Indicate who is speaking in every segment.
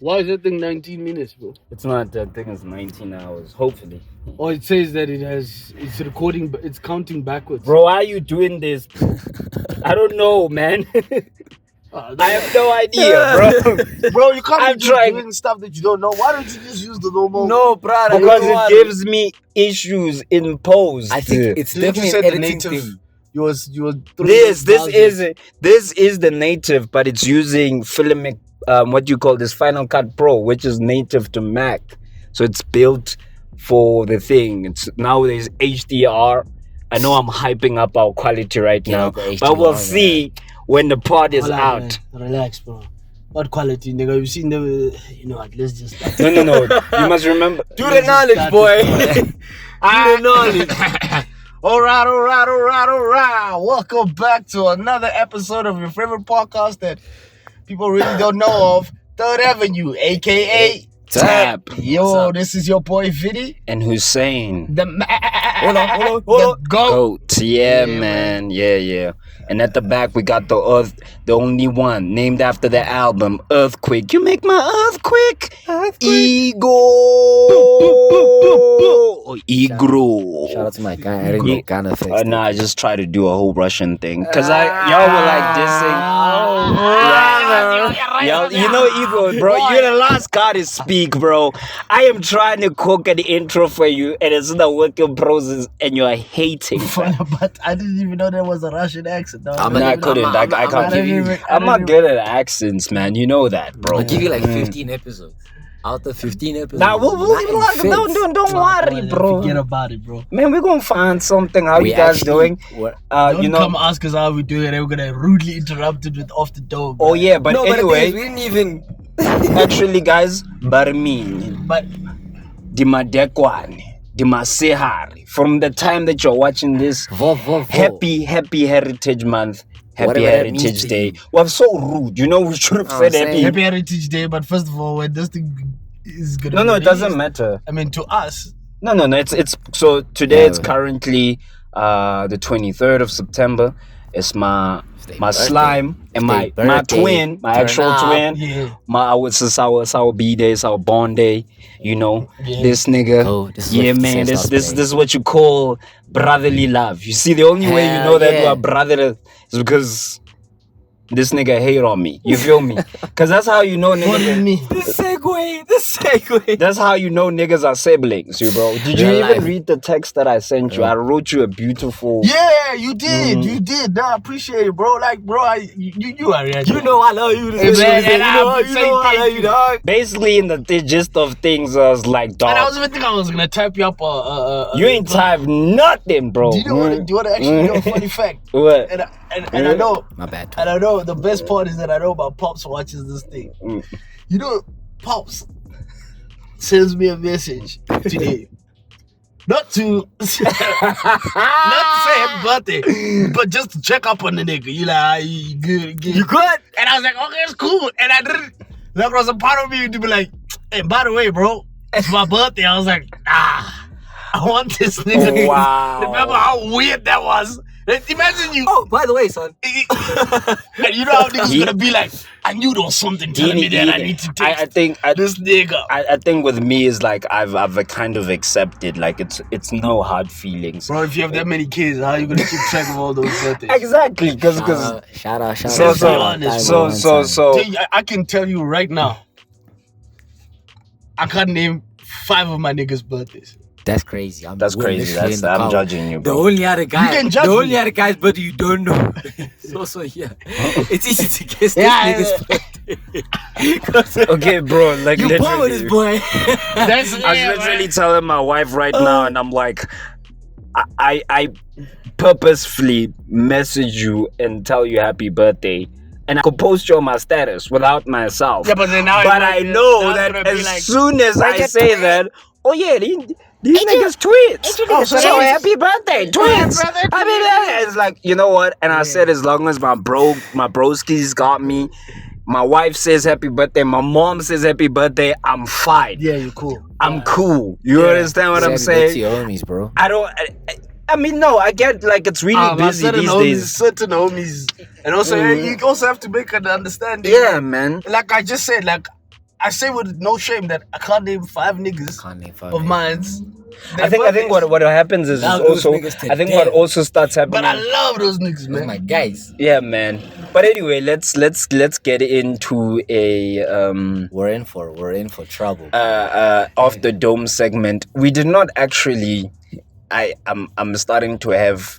Speaker 1: Why is that thing 19 minutes, bro?
Speaker 2: It's not. That thing is 19 hours. Hopefully.
Speaker 1: Or it says that it's recording, but it's counting backwards.
Speaker 2: Bro, why are you doing this? I don't know, man. I have no idea, bro.
Speaker 3: Bro, you can't
Speaker 2: I'm
Speaker 3: be
Speaker 2: trying.
Speaker 3: doing stuff that you don't know. Why don't you just use the normal?
Speaker 4: No, brother.
Speaker 2: Because it gives me issues in post.
Speaker 4: I think it's
Speaker 3: Didn't you
Speaker 4: definitely
Speaker 3: say
Speaker 4: an
Speaker 3: the
Speaker 4: editing
Speaker 3: native?
Speaker 4: thing.
Speaker 3: You was
Speaker 2: This is the native, but it's using Filmic. What do you call this? Final Cut Pro, which is native to Mac. So it's built for the thing. It's nowadays HDR. I know I'm hyping up our quality right now, but we'll see when the pod is out.
Speaker 1: Man. Relax, bro. What quality, nigga? You seen the, you know what? Let's just start.
Speaker 2: No. You must remember.
Speaker 4: Do the knowledge, boy. Do the knowledge.
Speaker 3: All right. Welcome back to another episode of your favorite podcast that people really don't know of, Third Avenue, aka
Speaker 2: Tap.
Speaker 3: Yo, this is your boy Viddy.
Speaker 2: And Hussein.
Speaker 3: The
Speaker 4: Hold on.
Speaker 2: Goat. Yeah, man. Yeah. And at the back, we got the Earth, the only one named after the album, Earthquake. You make my earthquake. Ego. Igro.
Speaker 4: Shout out to my guy. I didn't know Ghana face.
Speaker 2: Nah, I just try to do a whole Russian thing. Because y'all were like dissing. Y'all, you know, Ego, bro. You're the last guy to speak, bro. I am trying to cook an intro for you, and it's not working process, and you're hating.
Speaker 3: But I didn't even know there was a Russian accent. No,
Speaker 2: I couldn't. I can't give you. I'm not good at accents, man. You know that, bro.
Speaker 4: I'll give you like 15 episodes. Out of 15 episodes.
Speaker 2: Nah, don't worry, bro.
Speaker 1: Forget about it, bro.
Speaker 2: Man, we're gonna find something. How you guys doing?
Speaker 1: Don't come ask us how we doing, and we're gonna rudely interrupt it with off the dome.
Speaker 2: Oh yeah, but
Speaker 4: no,
Speaker 2: anyway,
Speaker 4: but we didn't even.
Speaker 2: actually, guys, Barmin,
Speaker 1: But
Speaker 2: Dimadekwane, Dimasehari. From the time that you're watching this, happy Heritage Month. Happy
Speaker 4: Whatever that
Speaker 2: Heritage
Speaker 4: means to
Speaker 2: Day.
Speaker 4: you.
Speaker 2: Well, so rude. You know, we should have said happy.
Speaker 1: Happy Heritage Day. But first of all, when this thing is gonna
Speaker 2: No, it
Speaker 1: be
Speaker 2: doesn't
Speaker 1: released,
Speaker 2: matter.
Speaker 1: I mean, to us.
Speaker 2: No. It's so today. It's currently the 23rd of September. It's my slime and my twin, my actual twin.
Speaker 1: Yeah.
Speaker 2: It's our B-day, it's our born day. You know, this nigga.
Speaker 4: This is
Speaker 2: this is what you call brotherly love. You see, the only way you know that we are brother is because this nigga hate on me. You feel me? Because that's how you know niggas.
Speaker 4: The segue.
Speaker 2: That's how you know niggas are siblings, you bro. Did you even read the text that I sent you? I wrote you a beautiful.
Speaker 3: Yeah, you did. You did. I appreciate it, bro. Like, bro, you are real.
Speaker 4: You know I love you.
Speaker 3: Hey, man,
Speaker 4: you know I love you, dog.
Speaker 2: Basically, in the gist of things, I was like, dog.
Speaker 1: And I was even thinking I was gonna type you up.
Speaker 2: You ain't type nothing, bro.
Speaker 3: Do you want to actually know a funny fact?
Speaker 2: What?
Speaker 3: And I know.
Speaker 4: My bad.
Speaker 3: And I know the best part is that I know about Pops watches this thing. You know, Pops sends me a message today. Not to say happy birthday, but just to check up on the nigga. You like, you good?
Speaker 4: You good?
Speaker 3: And I was like, okay, it's cool. And I didn't. There was a part of me to be like, hey, by the way, bro, it's my birthday. I was like, I want this nigga.
Speaker 2: Wow.
Speaker 3: Remember how weird that was? Imagine you.
Speaker 4: Oh, by the way, son.
Speaker 3: And you know how niggas gonna be like, I knew there was something telling me that I need to take this nigga.
Speaker 2: I think with me is like I've kind of accepted, like it's no hard feelings.
Speaker 1: Bro, if you have that many kids, how are you gonna keep track of all those birthdays?
Speaker 2: Exactly, because
Speaker 4: Shout out.
Speaker 2: So
Speaker 1: I can tell you right now, I can't name 5 of my niggas' birthdays.
Speaker 4: That's crazy.
Speaker 2: That's crazy. I'm judging you, bro.
Speaker 4: The only other guy.
Speaker 1: You can judge me.
Speaker 4: Other guys, but you don't know. So yeah. It's easy to guess this nigga's birthday.
Speaker 2: Okay, bro. Like
Speaker 4: you power this boy.
Speaker 2: I was literally telling my wife right now, and I'm like, I purposefully message you and tell you happy birthday. And I could post you on my status without myself.
Speaker 1: Yeah, but then now
Speaker 2: I know that as soon as I say that, oh yeah, these niggas tweets. Oh, so happy birthday, tweets. I mean, it's like, you know what? And I said, as long as my broskies got me, my wife says happy birthday, my mom says happy birthday, I'm fine.
Speaker 1: Yeah, you're cool.
Speaker 2: I'm cool. You understand what I'm saying?
Speaker 4: To your homies, bro.
Speaker 2: I mean, no, I get like it's really busy these days.
Speaker 1: Certain homies, and also you also have to make an understanding.
Speaker 2: Yeah, man.
Speaker 1: Like I just said, like
Speaker 3: I say with no shame that I can't name 5 niggas of mines.
Speaker 2: I think what happens is also I think what also starts happening.
Speaker 3: But I love those niggas, man.
Speaker 4: Those my guys.
Speaker 2: Yeah, man. But anyway, let's get into a
Speaker 4: We're in for trouble.
Speaker 2: off the dome segment. We did not actually. I'm starting to have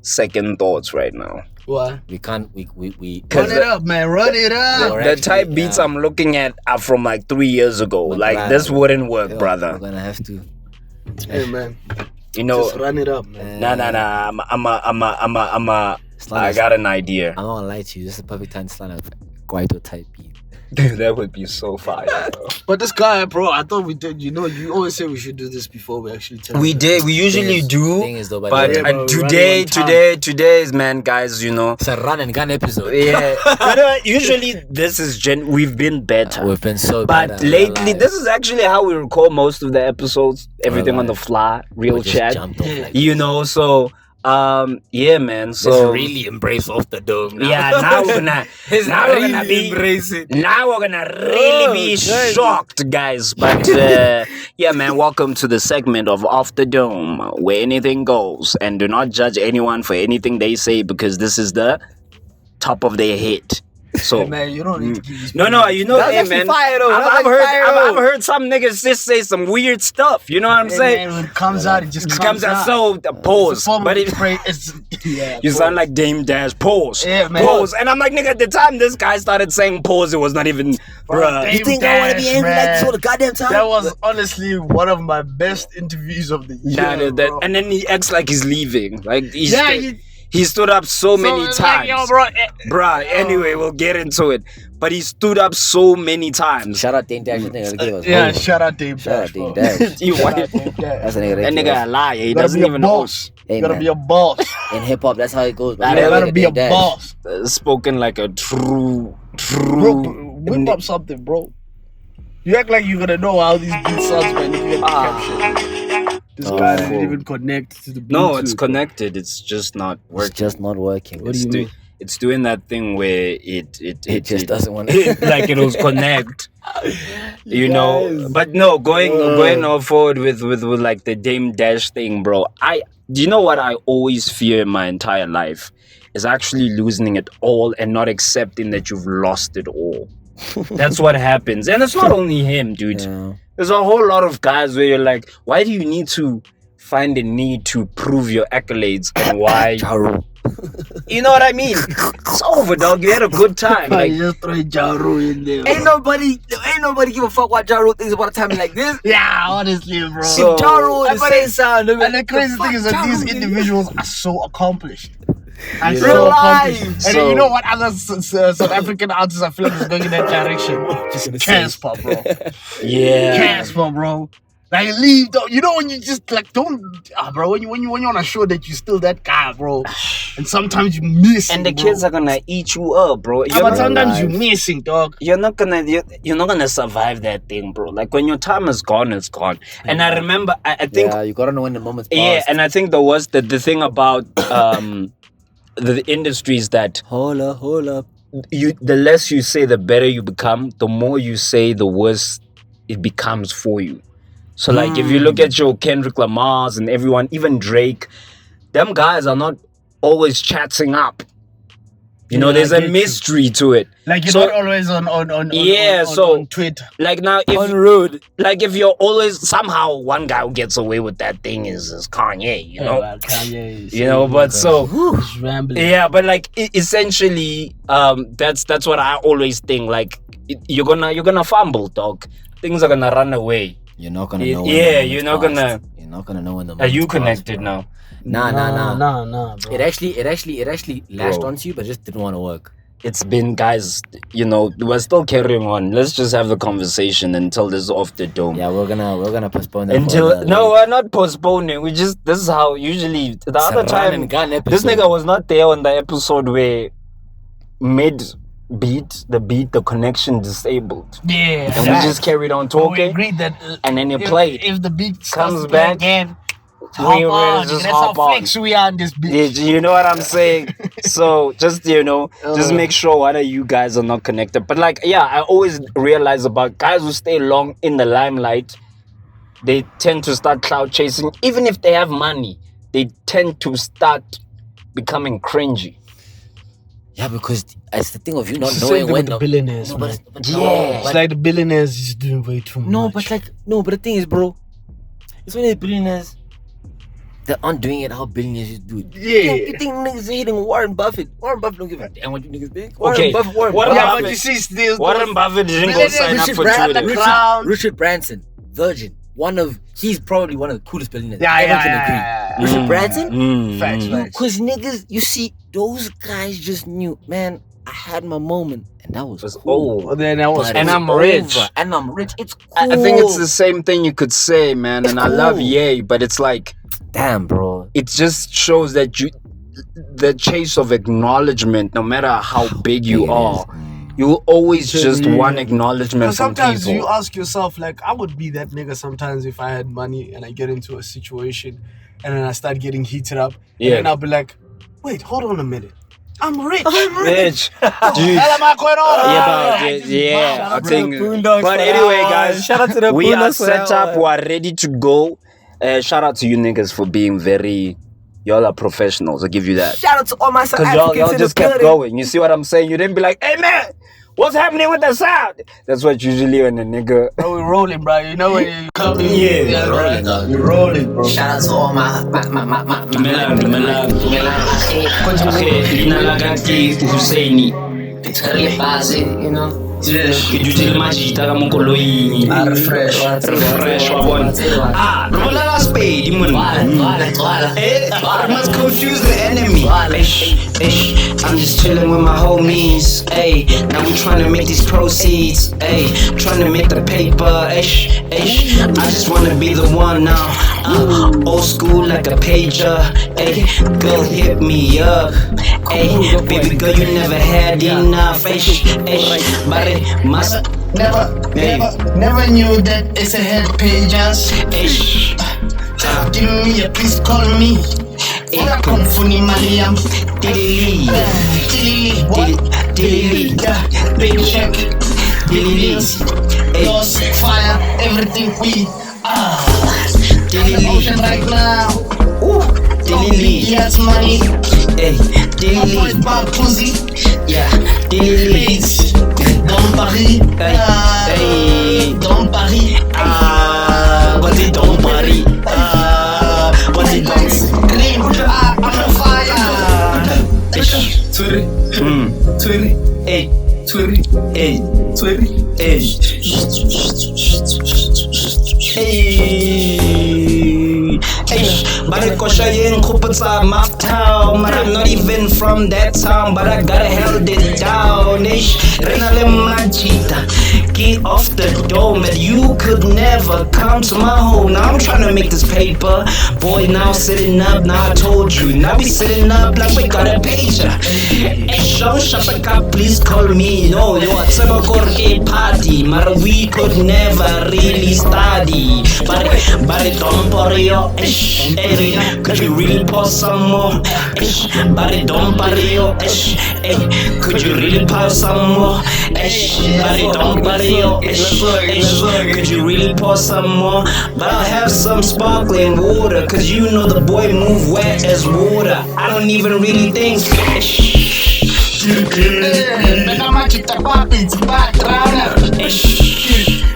Speaker 2: second thoughts right now.
Speaker 3: Why?
Speaker 4: We can't. We.
Speaker 3: Run it up, man. Run it up.
Speaker 2: The type beats I'm looking at are from like 3 years ago. Like this wouldn't work, brother.
Speaker 4: We're gonna have to.
Speaker 3: Hey, man.
Speaker 2: You know.
Speaker 3: Just run it up, man.
Speaker 2: Nah. I got an idea.
Speaker 4: I'm not gonna lie to you. This is the perfect time to slide a Guaido type beat.
Speaker 2: Dude, that would be so fire, bro.
Speaker 3: But this guy, bro, I thought we did. You know, you always say we should do this before we actually tell.
Speaker 2: We did. We usually do. But today is, man, guys, you know.
Speaker 4: It's a run and gun episode.
Speaker 2: Yeah. Usually this is we've been better.
Speaker 4: We've been so
Speaker 2: bad.
Speaker 4: But
Speaker 2: lately, this is actually how we record most of the episodes. Everything on the fly, real chat. You know, so. Yeah, man. So
Speaker 4: let's really embrace off the dome. Now.
Speaker 2: Yeah, now we're gonna
Speaker 4: embrace it.
Speaker 2: Now we're gonna really be shocked, guys. But yeah, man. Welcome to the segment of Off the Dome, where anything goes, and do not judge anyone for anything they say because this is the top of their head. So
Speaker 3: hey, man, you don't need to give these
Speaker 2: you know, hey, man. I've heard some niggas just say some weird stuff. You know what I'm saying?
Speaker 3: Man, when it comes out, it just comes out.
Speaker 2: So pause, but you sound like Dame Dash. Pause,
Speaker 3: yeah, man.
Speaker 2: Pause, and I'm like, nigga. At the time this guy started saying pause, it was not even. Bruh.
Speaker 4: You think I want to be angry like this all the goddamn time?
Speaker 3: That was honestly one of my best interviews of the year. Bro.
Speaker 2: And then he acts like he's leaving. Like he stood up so many times.
Speaker 3: Like, yo, bro.
Speaker 2: Bruh, anyway, we'll get into it. But he stood up so many times.
Speaker 4: Shout out Dame Dash.
Speaker 3: Yeah, shout out Dame Dash.
Speaker 4: Shout out Dame Dash.
Speaker 2: That's
Speaker 4: a nigga.
Speaker 2: That nigga a liar. He doesn't even know.
Speaker 3: You gotta be a boss.
Speaker 4: In hip hop, that's how it goes.
Speaker 3: You gotta be a boss.
Speaker 2: Spoken like a true.
Speaker 3: Bro, whip up something, bro. You act like you're gonna know how these beats sound, man. You get the caption. This guy didn't even connect to the Bluetooth.
Speaker 2: No, it's connected. It's just not working.
Speaker 4: It's just not working.
Speaker 3: What do you mean?
Speaker 2: It's doing that thing where it
Speaker 4: just doesn't want to.
Speaker 2: Like it was connect. You know, but no, going on forward with like the Dame Dash thing, bro. Do you know what I always fear in my entire life is actually losing it all and not accepting that you've lost it all. That's what happens, and it's not only him, dude. Yeah. There's a whole lot of guys where you're like, why do you need to find a need to prove your accolades and why? You know what I mean? It's over, dog. You had a good time.
Speaker 3: Like, just throw Ja Rule in there.
Speaker 4: Ain't nobody give a fuck what Ja Rule thinks about a time like this.
Speaker 3: Yeah, honestly, bro.
Speaker 4: So, if Ja Rule is saying sound,
Speaker 3: and the crazy thing is that these individuals are so accomplished. And
Speaker 4: so accomplished.
Speaker 3: And you know what other South African artists I feel like is going in that direction? Just Casper, bro.
Speaker 2: Yeah.
Speaker 3: Casper, bro. Like leave, though. You know when you just like don't, bro. When you want to show that you're still that guy, bro. And sometimes you miss.
Speaker 2: And the kids are gonna eat you up, bro.
Speaker 3: But sometimes you're missing, dog.
Speaker 2: You're not gonna survive that thing, bro. Like when your time is gone, it's gone. And I remember, I think.
Speaker 4: Yeah, you gotta know when the moment's passed.
Speaker 2: Yeah, and I think the thing about the industry is that
Speaker 4: hold up.
Speaker 2: The less you say, the better you become. The more you say, the worse it becomes for you. So like if you look at your Kendrick Lamar's and everyone, even Drake, them guys are not always chatting up. You know, there's a mystery to it.
Speaker 3: Like you're not always on Twitter.
Speaker 2: Like now if you're always somehow one guy who gets away with that thing is Kanye, you know.
Speaker 3: Kanye is,
Speaker 2: you know, but so
Speaker 3: rambling.
Speaker 2: Yeah, but like essentially that's what I always think. Like you're gonna fumble, dog. Things are gonna run away.
Speaker 4: You're not gonna know.
Speaker 2: You're not gonna know when the.
Speaker 4: Are
Speaker 2: you connected now?
Speaker 3: Nah, bro.
Speaker 4: It actually lashed onto you, but just didn't want to work.
Speaker 2: It's been, guys. You know, we're still carrying on. Let's just have the conversation until this is off the dome.
Speaker 4: Yeah, we're gonna postpone that.
Speaker 2: We're not postponing. This is how usually the other time. This nigga was not there on the episode where the connection disabled.
Speaker 3: Yeah.
Speaker 2: And we just carried on talking.
Speaker 3: We agreed that
Speaker 2: and then you played.
Speaker 3: If the beat
Speaker 2: comes back
Speaker 3: again,
Speaker 2: Just
Speaker 1: That's
Speaker 2: hop
Speaker 1: how
Speaker 2: on.
Speaker 1: flex we are in this bitch.
Speaker 2: You know what I'm saying? So just just make sure one of you guys are not connected. But like, yeah, I always realize about guys who stay long in the limelight, they tend to start cloud chasing. Even if they have money, they tend to start becoming cringy.
Speaker 4: Yeah, because it's the thing of you not
Speaker 1: It's the
Speaker 4: knowing
Speaker 1: same thing
Speaker 4: when
Speaker 1: with the billionaires,
Speaker 4: No,
Speaker 1: man.
Speaker 4: but
Speaker 1: It's like the billionaires is doing way too much.
Speaker 4: but the thing is, bro, it's when the billionaires that aren't doing it how billionaires do it.
Speaker 1: Yeah.
Speaker 4: You think niggas are hitting Warren Buffett? Warren Buffett don't give a damn what you niggas think.
Speaker 2: Okay,
Speaker 4: Warren
Speaker 2: Warren
Speaker 1: Yeah,
Speaker 2: Buffett.
Speaker 1: but you see, still
Speaker 2: Warren Buffett didn't go sign up for Twitter.
Speaker 1: Crown.
Speaker 4: Richard Branson, Virgin, he's probably one of the coolest billionaires.
Speaker 1: Yeah,
Speaker 4: Everyone
Speaker 1: yeah,
Speaker 4: can
Speaker 1: yeah,
Speaker 4: agree.
Speaker 1: yeah, yeah.
Speaker 4: Richard Branson,
Speaker 1: Facts, facts.
Speaker 4: because niggas, you see, those guys just knew, man, I had my moment, and that was cool.
Speaker 1: Well, then that was
Speaker 4: But
Speaker 2: And
Speaker 4: it's
Speaker 2: I'm rich.
Speaker 4: over, and I'm rich. It's cool.
Speaker 2: I think it's the same thing you could say, man. And I love
Speaker 4: cool.
Speaker 2: Ye, but it's like,
Speaker 4: damn, bro.
Speaker 2: it just shows that the chase of acknowledgement, no matter how big you are, you will always just want acknowledgement
Speaker 1: Because
Speaker 2: from
Speaker 1: sometimes
Speaker 2: people.
Speaker 1: you ask yourself, like, I would be that nigga sometimes if I had money and I get into a situation and then I start getting heated up.
Speaker 2: Yeah.
Speaker 1: And then I'll be like, wait, hold on a minute. I'm rich.
Speaker 2: Bitch. Dude.
Speaker 1: Hell am I going on?
Speaker 2: Yeah, I think.
Speaker 4: Boondocks
Speaker 2: But
Speaker 4: for
Speaker 2: anyway,
Speaker 4: that
Speaker 2: guys,
Speaker 4: one. Shout out to the
Speaker 2: we are
Speaker 4: Boondocks for
Speaker 2: set
Speaker 4: that
Speaker 2: up.
Speaker 4: one.
Speaker 2: We are ready to go. Shout out to you niggas for being y'all are professionals. I'll give you that.
Speaker 4: Shout out to all my South
Speaker 2: Because
Speaker 4: Africans
Speaker 2: y'all
Speaker 4: in
Speaker 2: just
Speaker 4: the
Speaker 2: kept
Speaker 4: building.
Speaker 2: going. You see what I'm saying? You didn't be like, hey man, what's happening with the sound? That's what usually when a nigga.
Speaker 1: Bro, we're rolling, bro. You know when you come in.
Speaker 2: Yeah,
Speaker 1: rolling, dog. We're rolling, bro.
Speaker 5: Shout out to all my it's really basic, you know.
Speaker 2: Ke dutse le majita ka mo koloing.
Speaker 5: Refresh.
Speaker 2: Wa bona. Re bolela Sepedi monna. Must confuse the enemy. I'm just chilling with my homies. Ay, now we trying to make these proceeds. Ay, trying to make the paper. I just wanna be the one now. Old school like a pager. Ay, girl hit me up. Ay, baby girl you never had enough. But it must.
Speaker 3: Never knew that it's a head pages. Give me a please call me. Come funny Mariam. Big check. Lost fire, everything we are. Ocean right now. Yes, money. Boys bad pussy.
Speaker 2: Yeah,
Speaker 3: Bitch. Dans Paris. Dans Paris.
Speaker 2: but it don't party. But it dance.
Speaker 3: Clean. I'm on fire.
Speaker 2: Hey, but I kosha yen kupatsa mouth town. But I'm not even from that town, but I gotta held it down. Renale machita, get off the dome, and you could never come to my home. Now I'm trying to make this paper, boy. Now sitting up, now I told you. Now we sitting up like we got a pager. Hey, show Shapaka, please call me. No, you are a party, but we could never really study. But don't worry, could you really pause some more? But don't worry, could you really pause some more? But don't worry, could you really pause some more? But I'll have some sparkling water, cause you know the boy move wet as water. I don't even really think.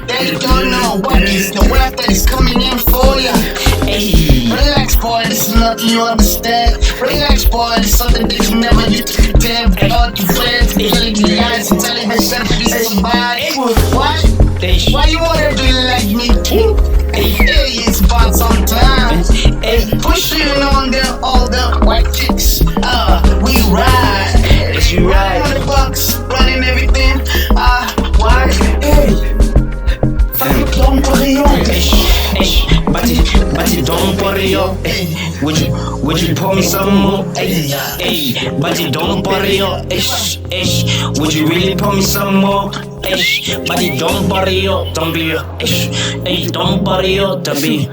Speaker 3: They don't know what is the wealth that is coming in for ya. Relax, boy, this is nothing you understand. Relax, boy, this is something that you never used to pretend. Without your friends, telling you lies and telling yourself this is somebody. What? Why you wanna do like me too? Hey, it's about sometimes. Push you on there, all the white chicks. We ride.
Speaker 2: You right.
Speaker 3: On the box, running everything. Why? Hey. Don't worry,
Speaker 2: but you don't worry, would you pour me some more? But you don't worry, would you really pour me some more? Buddy, don't worry, don't be, don't worry, don't be,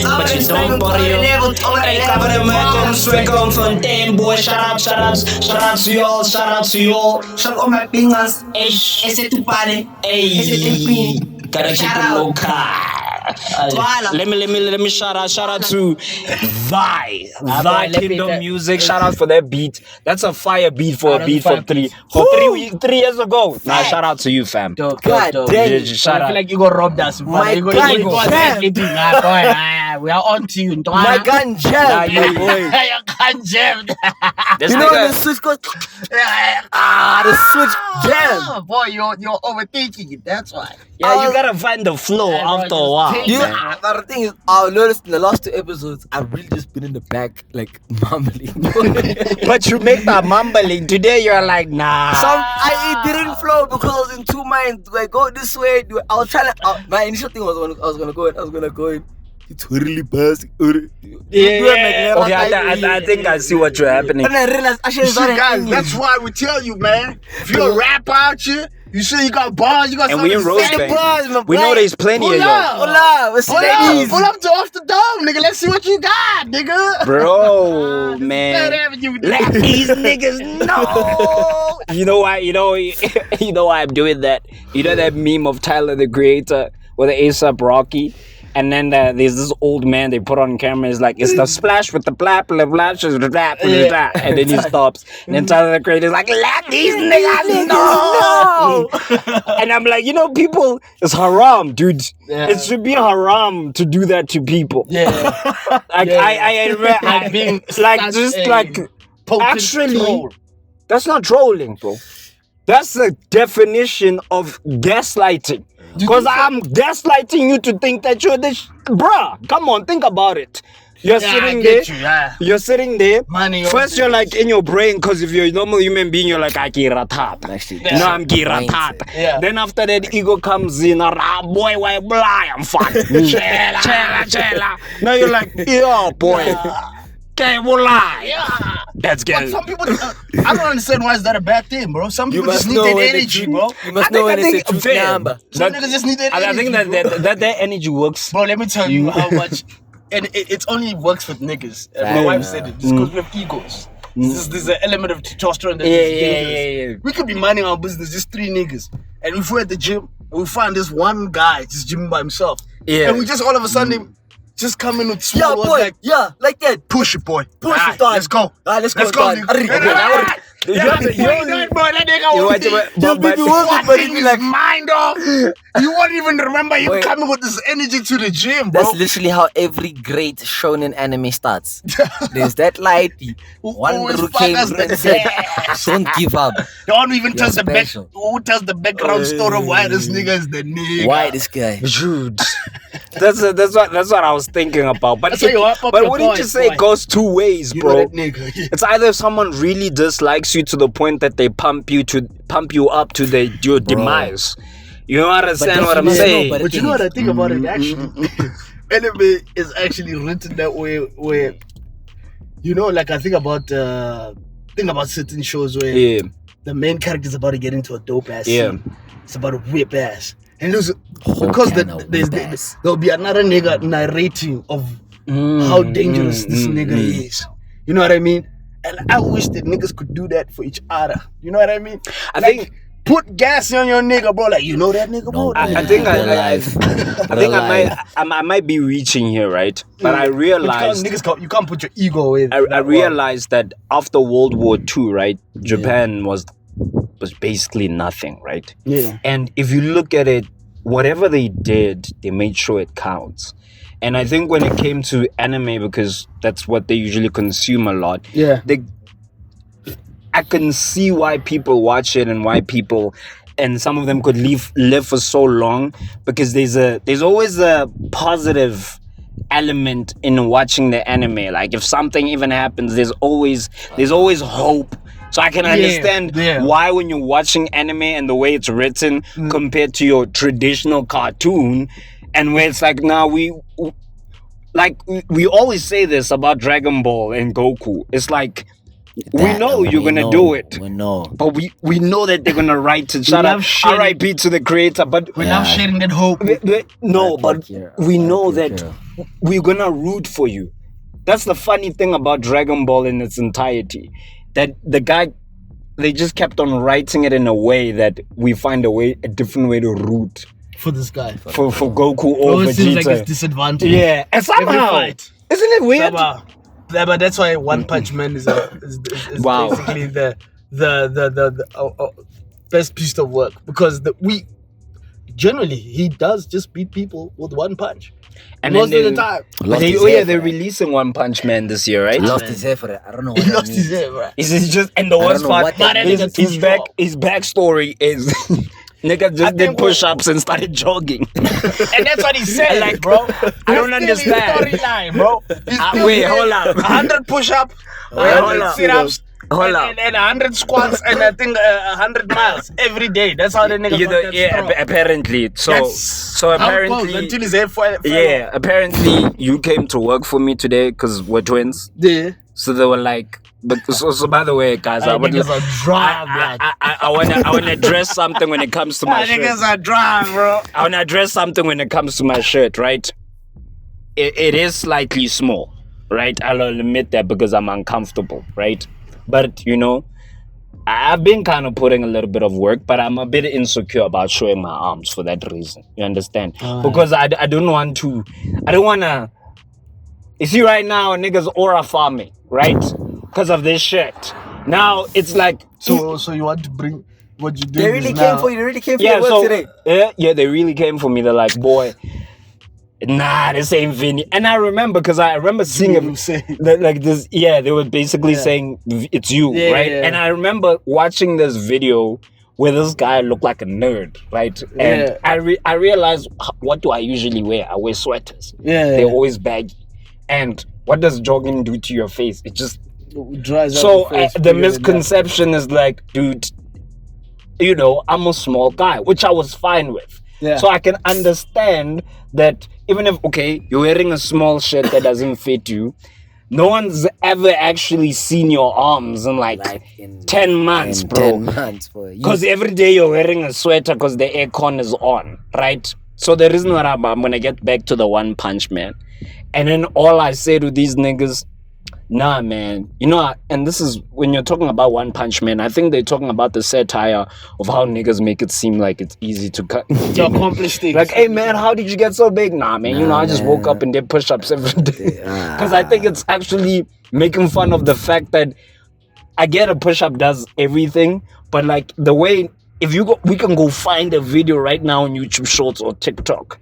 Speaker 2: buddy, don't worry. Hey, cover the mic, come swing on Fontaine, boy. Shout out to y'all, shout out to y'all.
Speaker 5: Shout out my fingers. Ese tu padre. Ese tu primo.
Speaker 2: Gotta keep it local. Let me shout out to Thy Kingdom Music. Shout out for that beat. That's a fire beat for a beat for 3 years ago. Nah, shout out to you, fam.
Speaker 1: God
Speaker 2: damn. Shout
Speaker 1: I
Speaker 2: out.
Speaker 1: feel like you got robbed us.
Speaker 3: My God,
Speaker 1: we are on to you.
Speaker 3: My gun
Speaker 2: Nah,
Speaker 3: jammed.
Speaker 2: you boy.
Speaker 1: Your gun jammed.
Speaker 2: This
Speaker 3: You know when the
Speaker 2: nigga.
Speaker 3: switch goes, the switch jammed.
Speaker 1: Boy, you're overthinking it. That's why.
Speaker 2: Yeah, you gotta find the flow after a while.
Speaker 3: You,
Speaker 2: man.
Speaker 3: the thing is, I noticed in the last 2 episodes, I've really just been in the back, like mumbling.
Speaker 2: But you make that mumbling. Today you're like, nah.
Speaker 3: It didn't flow because I was in 2 minds. Do I go this way? I was trying to. My initial thing was I was gonna go in. It's really fast.
Speaker 2: Yeah. Okay, I think I see what you're happening.
Speaker 3: And I realized actually it's not
Speaker 1: Guys,
Speaker 3: English.
Speaker 1: that's why we tell you, man. If you're a rapper out here, you say you got bars, you got
Speaker 2: And
Speaker 1: something
Speaker 2: we in
Speaker 1: to
Speaker 2: Rose
Speaker 1: say.
Speaker 2: Bank. We know there's plenty of
Speaker 1: Pull
Speaker 2: y'all.
Speaker 1: up.
Speaker 3: Hola, what's
Speaker 1: Pull
Speaker 3: the
Speaker 1: up,
Speaker 3: ladies?
Speaker 1: pull up to off the dome, nigga. Let's see what you got, nigga.
Speaker 2: Bro,
Speaker 1: Third
Speaker 2: man.
Speaker 1: Avenue.
Speaker 2: Let these niggas know. You know why? You know why I'm doing that. You know that meme of Tyler the Creator with the ASAP Rocky, and then there's this old man they put on camera. It's like it's the splash with the blap, and then he stops. And then Tyler the Creator is like, let these niggas know. And I'm like, people, it's haram, dude.
Speaker 1: Yeah.
Speaker 2: It should be haram to do that to people.
Speaker 1: Yeah.
Speaker 2: Like I
Speaker 1: being
Speaker 2: like
Speaker 1: such
Speaker 2: just
Speaker 1: a
Speaker 2: like
Speaker 1: potent
Speaker 2: actually
Speaker 1: troll.
Speaker 2: that's not trolling, bro. That's the definition of gaslighting. Because I'm gaslighting you to think that you're this. Bruh, come on, think about it. You're sitting there. You're sitting there.
Speaker 1: Money
Speaker 2: First, you're like in your brain, because if you're a normal human being, you're like, I giratata.
Speaker 3: Actually,
Speaker 2: No, I'm giratata.
Speaker 1: Yeah.
Speaker 2: Then after that, ego comes in. Boy, why blah? I'm fine. Chela. Now you're like, yo, boy. Okay, we'll lie.
Speaker 1: Yeah.
Speaker 2: That's
Speaker 1: But
Speaker 2: good.
Speaker 1: some people, I don't understand why is that a bad thing, bro. Some
Speaker 3: You
Speaker 1: people
Speaker 3: must
Speaker 1: just need
Speaker 3: know
Speaker 1: that
Speaker 3: when the
Speaker 1: energy,
Speaker 3: truth-
Speaker 1: bro.
Speaker 3: You must know when it's a truth
Speaker 2: fair.
Speaker 3: number.
Speaker 1: Some niggas just need that energy.
Speaker 2: I think that energy works.
Speaker 1: Bro, let me tell you how much, and it only works with niggas. And my wife said it, just because we have egos. There's an element of testosterone that is dangerous.
Speaker 2: Yeah.
Speaker 1: We could be minding our business, just 3 niggas. And if we're at the gym, and we find this one guy just gymming by himself.
Speaker 2: Yeah.
Speaker 1: And we just all of a sudden just come in with
Speaker 3: Yeah,
Speaker 1: small words
Speaker 3: boy.
Speaker 1: like,
Speaker 3: Yeah, like that.
Speaker 1: push it, boy.
Speaker 3: Push it,
Speaker 1: Alright,
Speaker 3: dog.
Speaker 1: let's go.
Speaker 3: Let's go,
Speaker 1: Let's go.
Speaker 3: dog.
Speaker 1: nigga.
Speaker 2: You
Speaker 1: Yeah,
Speaker 2: have to-
Speaker 1: before you know it, bro, that nigga
Speaker 2: You
Speaker 1: will
Speaker 2: want
Speaker 1: be
Speaker 2: to- but-
Speaker 1: fucking his mind off. You won't even remember him
Speaker 3: Wait.
Speaker 1: coming with this energy to the gym, bro.
Speaker 3: That's literally how every great shonen anime starts. There's that light. One
Speaker 1: always
Speaker 3: who
Speaker 1: fuck
Speaker 3: came
Speaker 1: us
Speaker 3: and
Speaker 1: the
Speaker 3: said,
Speaker 1: best.
Speaker 3: "Don't give up."
Speaker 1: The one who even tells the back,
Speaker 3: special.
Speaker 1: who tells the background story of why this nigga is the nigga.
Speaker 3: Why this guy?
Speaker 2: Dude, that's what I was thinking about. But
Speaker 1: That's how you wrap up
Speaker 2: but
Speaker 1: your
Speaker 2: wouldn't you
Speaker 1: point,
Speaker 2: say
Speaker 1: boy.
Speaker 2: it goes 2 ways,
Speaker 1: You
Speaker 2: bro?
Speaker 1: know that nigga.
Speaker 2: It's either someone really dislikes you to the point that they pump you up to your demise. You understand what I'm
Speaker 3: definitely-
Speaker 2: saying?
Speaker 3: no,
Speaker 1: But you know what I think about it actually? Anime is actually written that way where, like I think about certain shows where
Speaker 2: Yeah,
Speaker 1: the main character is about to get into a dope ass
Speaker 2: Yeah.
Speaker 1: scene. It's about to whip ass. And there's
Speaker 3: Whole
Speaker 1: because
Speaker 3: can of whip ass.
Speaker 1: there'll be another nigga narrating of how dangerous this nigga is. You know what I mean? And I wish that niggas could do that for each other. You know what I mean?
Speaker 2: I
Speaker 1: Like,
Speaker 2: think-
Speaker 1: put gas on your nigga, bro. Like, you know that nigga, bro.
Speaker 2: I think
Speaker 3: Alive.
Speaker 2: I might be reaching here, right? But I realized
Speaker 1: You can't put your ego away.
Speaker 2: I realized that after World War II, right, Japan was basically nothing, right?
Speaker 1: Yeah.
Speaker 2: And if you look at it, whatever they did, they made sure it counts. And I think when it came to anime, because that's what they usually consume a lot,
Speaker 1: Yeah.
Speaker 2: I can see why people watch it and why people, and some of them could live for so long, because there's always a positive element in watching the anime. Like if something even happens, there's always hope. So I can understand why when you're watching anime and the way it's written compared to your traditional cartoon, and where it's like now we always say this about Dragon Ball and Goku. It's like we know you're gonna do it.
Speaker 4: We know.
Speaker 2: But we know that they're gonna write it. Shout out R.I.P. to the creator. But
Speaker 3: We're now sharing that hope.
Speaker 2: no, but we know that we're gonna root for you. That's the funny thing about Dragon Ball in its entirety. That the guy, they just kept on writing it in a way that we find a different way to root
Speaker 3: For this guy.
Speaker 2: for Goku or
Speaker 3: It seems
Speaker 2: Vegeta.
Speaker 3: like it's disadvantage.
Speaker 2: Yeah, and somehow, isn't it weird?
Speaker 3: Yeah, but that's why One Punch Man is
Speaker 2: Wow.
Speaker 3: basically the best piece of work, because generally he does just beat people with one punch.
Speaker 2: And
Speaker 3: most
Speaker 2: then
Speaker 3: of the time.
Speaker 2: they're releasing One Punch Man this year, right?
Speaker 4: He lost his hair for it. I don't know what
Speaker 3: He
Speaker 4: that
Speaker 3: lost his
Speaker 4: means.
Speaker 3: hair, right?
Speaker 2: It's just, and the worst
Speaker 4: know
Speaker 2: part,
Speaker 4: what that
Speaker 2: his
Speaker 3: means.
Speaker 2: backstory is nigga just did push-ups and started jogging.
Speaker 3: And that's what he said,
Speaker 2: Like,
Speaker 3: bro.
Speaker 2: I don't understand.
Speaker 3: Storyline, bro.
Speaker 2: Wait, hold up.
Speaker 3: 100 push-ups,
Speaker 2: hold
Speaker 3: 100
Speaker 2: up.
Speaker 3: sit-ups,
Speaker 2: Hold up.
Speaker 3: and 100 squats, and I think 100 miles every day. That's how the nigga got that strong.
Speaker 2: Apparently. So
Speaker 3: That's
Speaker 2: apparently,
Speaker 3: until his hair fell.
Speaker 2: yeah, apparently you came to work for me today because we're twins.
Speaker 3: Yeah.
Speaker 2: So they were like, but so by the way, guys, I want
Speaker 3: Niggas are dry, blood.
Speaker 2: I want to address something when it comes to my shirt.
Speaker 3: Niggas are dry, bro.
Speaker 2: I want to address something when it comes to my shirt, right? It is slightly small, right? I'll admit that because I'm uncomfortable, right? But, you know, I've been kind of putting a little bit of work, but I'm a bit insecure about showing my arms for that reason. You understand? Because I don't want to, you see right now, niggas aura farming, right? Because of this shit. Now, it's like...
Speaker 3: So you want to bring what you do?
Speaker 4: They really came for you. They really came for
Speaker 2: Yeah,
Speaker 4: your work
Speaker 2: so,
Speaker 4: today.
Speaker 2: yeah, they really came for me. They're like, boy, nah, this ain't Vinny. And I remember, because I remember seeing him like this. Yeah, they were basically saying it's you, right?
Speaker 3: Yeah.
Speaker 2: And I remember watching this video where this guy looked like a nerd, right? And I realized, what do I usually wear? I wear sweaters.
Speaker 3: Yeah.
Speaker 2: They're always baggy. And what does jogging do to your face? It just
Speaker 3: dries out
Speaker 2: so
Speaker 3: your face,
Speaker 2: the
Speaker 3: bigger than
Speaker 2: misconception is like, dude, you know, I'm a small guy, which I was fine with.
Speaker 3: Yeah.
Speaker 2: So I can understand that even if, okay, you're wearing a small shirt that doesn't fit you, no one's ever actually seen your arms in like
Speaker 4: in
Speaker 2: 10 months, bro.
Speaker 4: 10 months, bro.
Speaker 2: Because every day you're wearing a sweater because the aircon is on, right? So the reason why I'm gonna get back to the One Punch Man. And then all I say to these niggas, nah, man. You know, and this is when you're talking about One Punch Man, I think they're talking about the satire of how niggas make it seem like it's easy to
Speaker 3: to accomplish things.
Speaker 2: like, hey, man, how did you get so big? Nah, man, you know, I just woke up and did push-ups every day. Because I think it's actually making fun of the fact that I get a push-up does everything, but like the way, if you go, we can go find a video right now on YouTube Shorts or TikTok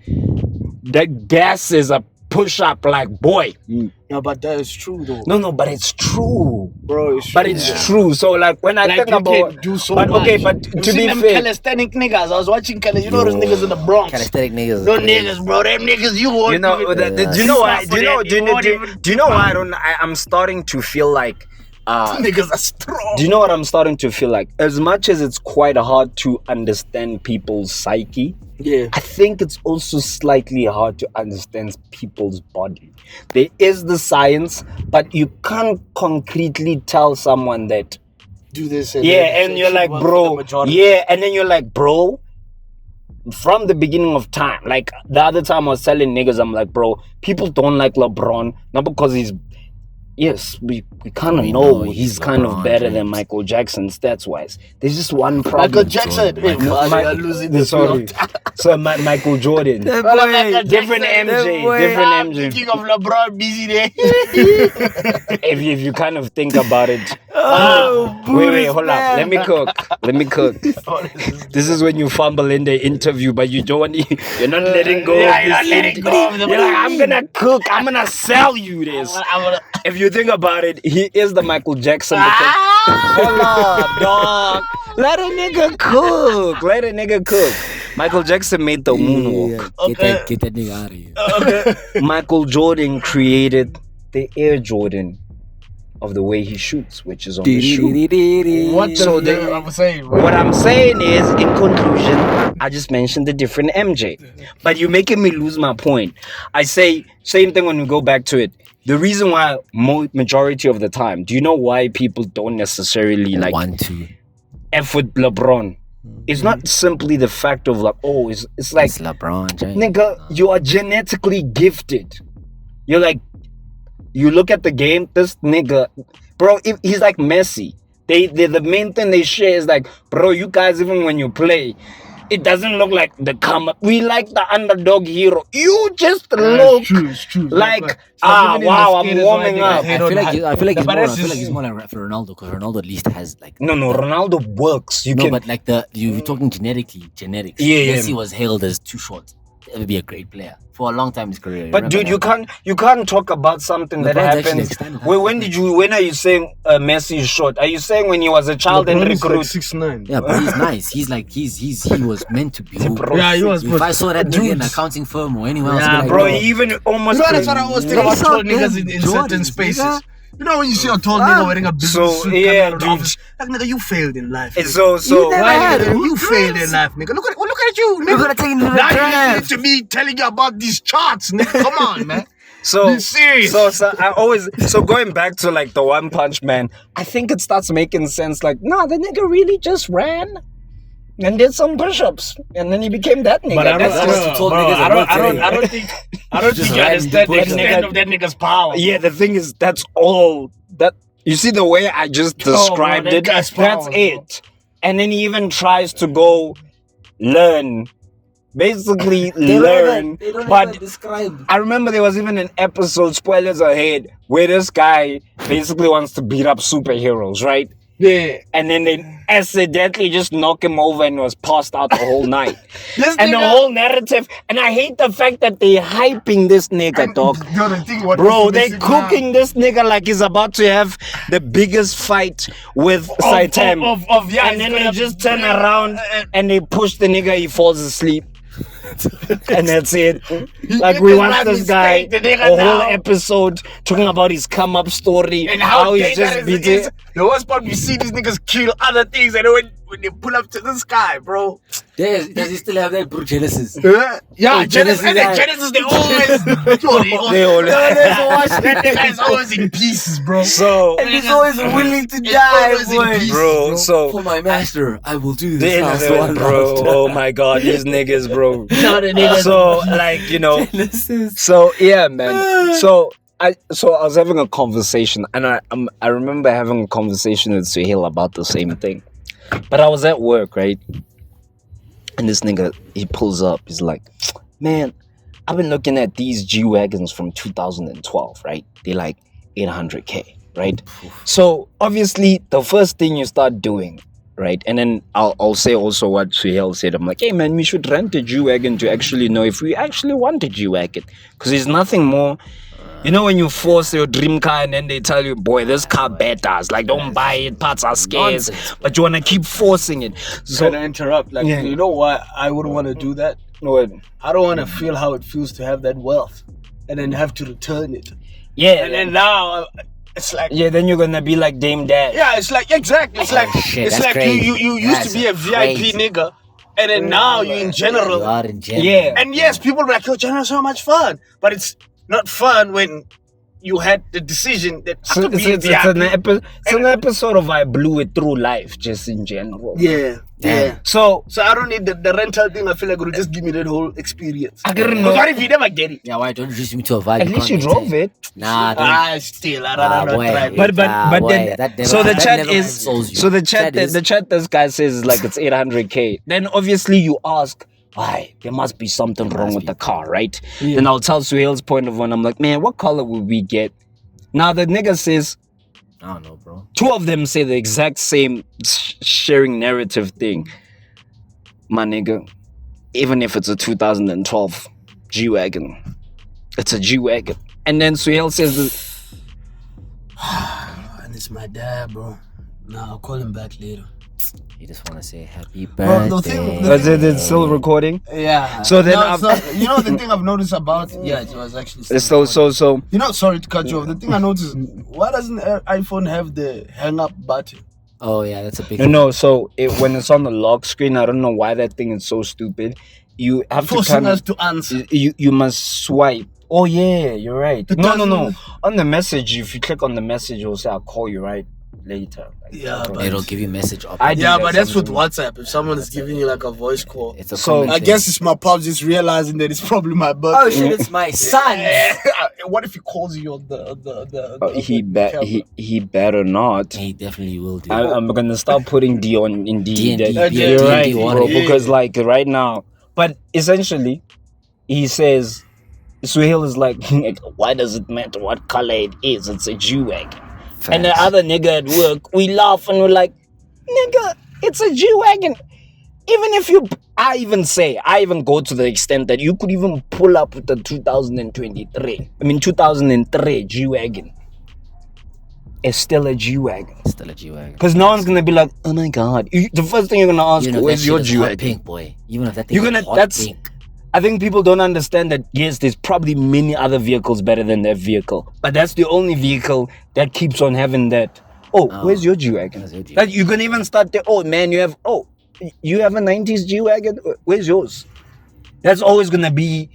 Speaker 2: that gas is a push-up like, boy.
Speaker 3: No, but that is true though.
Speaker 2: No, but it's true.
Speaker 3: Bro, it's true.
Speaker 2: But it's true. So like when I
Speaker 3: Like,
Speaker 2: think
Speaker 3: you
Speaker 2: about
Speaker 3: can do so
Speaker 2: but
Speaker 3: much.
Speaker 2: okay, but
Speaker 3: You
Speaker 2: to
Speaker 3: seen
Speaker 2: be
Speaker 3: them
Speaker 2: fair,
Speaker 3: calisthenic niggas. I was watching you know those niggas in the Bronx.
Speaker 4: Calisthenic niggas.
Speaker 3: Those niggas, bro. Them niggas you want.
Speaker 2: you know, do you know why? Do you know why I'm starting to feel like
Speaker 3: niggas are strong.
Speaker 2: do you know what I'm starting to feel like? As much as it's quite hard to understand people's psyche,
Speaker 3: Yeah.
Speaker 2: I think it's also slightly hard to understand people's body. There is the science, but you can't concretely tell someone that.
Speaker 3: Do this.
Speaker 2: And you're like, bro. Yeah, and then you're like, bro. From the beginning of time, like the other time I was telling niggas, I'm like, bro, people don't like LeBron, not because he's. Yes, we kind of know he's kind of better than Michael Jackson stats wise. There's just one problem.
Speaker 3: Michael Jackson. Hey, you're losing this.
Speaker 2: Sorry. So Michael Jordan. Different MJ.
Speaker 3: Thinking of LeBron, busy there.
Speaker 2: If you kind of think about it. Wait, hold up. Let me cook. This is when you fumble in the interview, but you don't. You're not letting go.
Speaker 3: You're not letting go of the
Speaker 2: You're like, I'm gonna cook. I'm gonna sell you this. If you think about it, he is the Michael Jackson. Hold up, dog. Let a nigga cook. Michael Jackson made the moonwalk.
Speaker 4: Get that nigga out of here.
Speaker 2: Michael Jordan created the Air Jordan. of the way he shoots, which is on the shoe.
Speaker 3: What
Speaker 2: So
Speaker 3: I'm saying?
Speaker 2: What I'm saying is, in conclusion, I just mentioned the different MJ, but you're making me lose my point. I say same thing when we go back to it. The reason why majority of the time, do you know why people don't necessarily like
Speaker 4: want to
Speaker 2: F with LeBron? It's not simply the fact of like, oh, it's like,
Speaker 4: it's LeBron James.
Speaker 2: nigga, you are genetically gifted. You're like, you look at the game, this nigga, bro, he's like Messi. The main thing they share is like, bro, you guys, even when you play, it doesn't look like the come up. We like the underdog hero. You just look
Speaker 3: It's true.
Speaker 2: like, wow, I'm warming up.
Speaker 4: I feel like he's more like Ronaldo, because Ronaldo at least has like
Speaker 2: No, Ronaldo works.
Speaker 4: but like you're talking genetics.
Speaker 2: Yeah.
Speaker 4: Messi was hailed as too short to ever be a great player for a long time in his career.
Speaker 2: But dude, you can't talk about something that
Speaker 4: LeBron's actually
Speaker 2: happens.
Speaker 4: extended that.
Speaker 2: When are you saying Messi is short? Are you saying when he was a child and recruit?
Speaker 3: 6'9".
Speaker 4: Yeah, but he's nice. He's like he was meant to be.
Speaker 3: Yeah, he was.
Speaker 4: If I saw that dude in an accounting firm or anyone else,
Speaker 2: Yeah,
Speaker 4: I'd be
Speaker 2: bro,
Speaker 4: like,
Speaker 2: he even almost.
Speaker 3: That's what I always think about tall niggas in certain
Speaker 4: Jordans,
Speaker 3: spaces.
Speaker 4: nigga.
Speaker 3: You know when you see a tall nigga wearing a business
Speaker 2: So,
Speaker 3: suit
Speaker 2: yeah,
Speaker 3: coming out of the
Speaker 2: dude.
Speaker 3: office, like nigga, you failed in life.
Speaker 2: And
Speaker 3: nigga.
Speaker 2: so
Speaker 4: never
Speaker 3: Why,
Speaker 4: had
Speaker 3: nigga,
Speaker 4: it.
Speaker 3: you failed in life, nigga. Look at you, nigga.
Speaker 4: You're gonna take it to the
Speaker 3: Now you
Speaker 4: draft.
Speaker 3: need to be telling you about these charts, nigga. Come on, man.
Speaker 2: So
Speaker 3: Be serious.
Speaker 2: So going back to like the One Punch Man, I think it starts making sense. Like, nah, the nigga really just ran and did some push-ups, and then he became that nigga.
Speaker 3: But I
Speaker 2: That's
Speaker 3: don't,
Speaker 2: just-
Speaker 4: told
Speaker 3: bro,
Speaker 4: niggas
Speaker 3: I don't
Speaker 4: today.
Speaker 3: think you understand the extent of that nigga's power.
Speaker 2: yeah, the thing is, that's all that you see. The way I just described
Speaker 3: that
Speaker 2: it,
Speaker 3: guy's
Speaker 2: that's
Speaker 3: power,
Speaker 2: it. And then he even tries to go learn, basically learn. But
Speaker 4: describe.
Speaker 2: I remember there was even an episode, spoilers ahead, where this guy basically wants to beat up superheroes, right?
Speaker 3: Yeah.
Speaker 2: And then they accidentally just knock him over and was passed out the whole night.
Speaker 3: This
Speaker 2: And the
Speaker 3: nigga-
Speaker 2: whole narrative, and I hate the fact that they hyping this nigga, dog.
Speaker 3: Yo, the thing, what
Speaker 2: Bro,
Speaker 3: is
Speaker 2: they
Speaker 3: missing
Speaker 2: cooking this nigga like he's about to have the biggest fight with Saitam.
Speaker 3: yeah,
Speaker 2: And then they just turn around and they push the nigga, he falls asleep. And that's it. Like, we watched this guy
Speaker 3: the
Speaker 2: a
Speaker 3: nigga
Speaker 2: whole
Speaker 3: now.
Speaker 2: episode talking about his come up story
Speaker 3: and how
Speaker 2: he's
Speaker 3: dangerous
Speaker 2: just
Speaker 3: it
Speaker 2: beating.
Speaker 3: is. The worst part, we see these niggas kill other things, and when they pull up to the sky, bro.
Speaker 4: Does he still have that brute Genesis?
Speaker 3: Yeah,
Speaker 4: Genesis,
Speaker 3: Genesis, they always.
Speaker 2: They always-
Speaker 3: That nigga is always in pieces, bro.
Speaker 2: So,
Speaker 4: And he's always willing to
Speaker 3: It's
Speaker 4: die,
Speaker 3: always in
Speaker 4: boy.
Speaker 3: pieces,
Speaker 2: bro, so
Speaker 4: For my master, I will do this. last
Speaker 2: bro,
Speaker 4: one.
Speaker 2: oh my god, these niggas, bro.
Speaker 3: No, the niggas.
Speaker 2: So, like, you know,
Speaker 4: Genesis.
Speaker 2: so yeah, man. So I was having a conversation, and I remember having a conversation with Suhail about the same thing. But I was at work, right? And this nigga, he pulls up. He's like, man, I've been looking at these G-Wagons from 2012, right? They're like 800K, right? So obviously, the first thing you start doing, right? And then I'll say also what Suhail said. I'm like, hey man, we should rent a G-Wagon to actually know if we actually want a G-Wagon. Because there's nothing more. You know when you force your dream car and then they tell you, boy, this car betters. Like, don't buy it, parts are scarce. But you want to keep forcing it.
Speaker 3: So
Speaker 2: So,
Speaker 3: to interrupt, like,
Speaker 2: Yeah.
Speaker 3: you know why I wouldn't want to do that?
Speaker 2: what?
Speaker 3: I don't want to feel how it feels to have that wealth, and then have to return it.
Speaker 2: Yeah.
Speaker 3: And then now, it's like.
Speaker 2: Yeah, then you're going to be like Dame Dash.
Speaker 3: Yeah, it's like exactly. It's like
Speaker 4: shit,
Speaker 3: it's
Speaker 4: that's
Speaker 3: like
Speaker 4: crazy.
Speaker 3: you used
Speaker 4: That's
Speaker 3: to be a VIP
Speaker 4: crazy.
Speaker 3: nigga, and then now you in
Speaker 4: You
Speaker 3: general.
Speaker 4: are in general.
Speaker 2: Yeah.
Speaker 3: And yes, people be like, "Yo, general is so much fun," but it's not fun when you had the decision that I
Speaker 2: So,
Speaker 3: could
Speaker 2: it's,
Speaker 3: be a
Speaker 2: it's an
Speaker 3: VIP.
Speaker 2: it's an episode of I blew it through life, just in general.
Speaker 3: Yeah, yeah.
Speaker 2: So,
Speaker 3: So I don't need the rental thing. I feel like it would just give me that whole experience.
Speaker 2: I didn't
Speaker 3: Because
Speaker 2: know.
Speaker 3: what if you never get it?
Speaker 4: Yeah, why don't you introduce me to a vibe?
Speaker 2: At least you
Speaker 4: can't
Speaker 2: drove
Speaker 4: maintain?
Speaker 2: it.
Speaker 4: Nah, don't.
Speaker 3: I rather not
Speaker 4: boy.
Speaker 3: drive it.
Speaker 2: But
Speaker 4: boy,
Speaker 2: then
Speaker 4: that never-
Speaker 2: so the
Speaker 4: that
Speaker 2: chat
Speaker 4: never
Speaker 2: is
Speaker 4: consoles you.
Speaker 2: so the chat
Speaker 4: That is-
Speaker 2: the chat this guy says like it's 800K. Then obviously you ask, why there must be something wrong with the car, right? Then I'll tell Suhail's point of view. I'm like, man, what color would we get? Now the nigga says,
Speaker 4: I don't know, bro.
Speaker 2: two of them say the exact same sharing narrative thing. My nigga, even if it's a 2012 G-Wagon, it's a G-Wagon. And then Suhail says,
Speaker 3: And it's my dad, bro. Nah, I'll call him back later.
Speaker 4: You just want to say happy
Speaker 3: Bro,
Speaker 4: birthday.
Speaker 2: It's still recording.
Speaker 3: Yeah.
Speaker 2: So then
Speaker 3: you know the thing I've noticed about it was actually
Speaker 2: so
Speaker 3: you know, sorry to cut you off. The thing I noticed, why doesn't iPhone have the hang up button?
Speaker 4: Oh yeah, that's a big.
Speaker 2: no. So when it's on the lock screen, I don't know why that thing is so stupid. You have
Speaker 3: Forcing
Speaker 2: to
Speaker 3: us to answer.
Speaker 2: You must swipe. Oh yeah, you're right.
Speaker 3: It
Speaker 2: No.
Speaker 3: doesn't-
Speaker 2: On the message, if you click on the message, it'll say I'll call you right later. Like,
Speaker 3: Yeah, but
Speaker 4: It'll give you message option.
Speaker 2: I do
Speaker 3: yeah,
Speaker 2: that
Speaker 3: but that's with
Speaker 2: sometimes.
Speaker 3: WhatsApp. If someone is giving you like a voice call,
Speaker 4: It's a
Speaker 2: So,
Speaker 4: common
Speaker 3: I
Speaker 4: thing.
Speaker 3: guess it's my pops just realizing that it's probably my birthday.
Speaker 4: Oh shit! It's my son.
Speaker 3: What if he calls you on the
Speaker 2: He better not.
Speaker 4: He definitely will do.
Speaker 2: I'm gonna start putting D on Indeed.
Speaker 4: D&D,
Speaker 2: You're
Speaker 3: D&D,
Speaker 2: right, bro.
Speaker 3: yeah.
Speaker 2: Because like right now, but essentially, he says, Suhail is like, why does it matter what color it is? It's a G-Wagon. And the other nigga at work, we laugh and we're like, nigga, it's a G-Wagon. Even if I even go to the extent that you could even pull up with the 2003 G-Wagon. It's still a G-Wagon.
Speaker 4: Still a G-Wagon.
Speaker 2: Because no one's gonna be like, oh my god. The first thing you're gonna ask, where's your G-Wagon?
Speaker 4: Pink, boy. Even if that thing
Speaker 2: You're gonna,
Speaker 4: is hot
Speaker 2: that's,
Speaker 4: pink.
Speaker 2: I think people don't understand that, yes, there's probably many other vehicles better than that vehicle. But that's the only vehicle that keeps on having that. Oh, where's your G-Wagon?
Speaker 4: Where's your G-Wagon?
Speaker 2: That you can even start there. Oh, man, you have a 90s G-Wagon? Where's yours? That's always going to be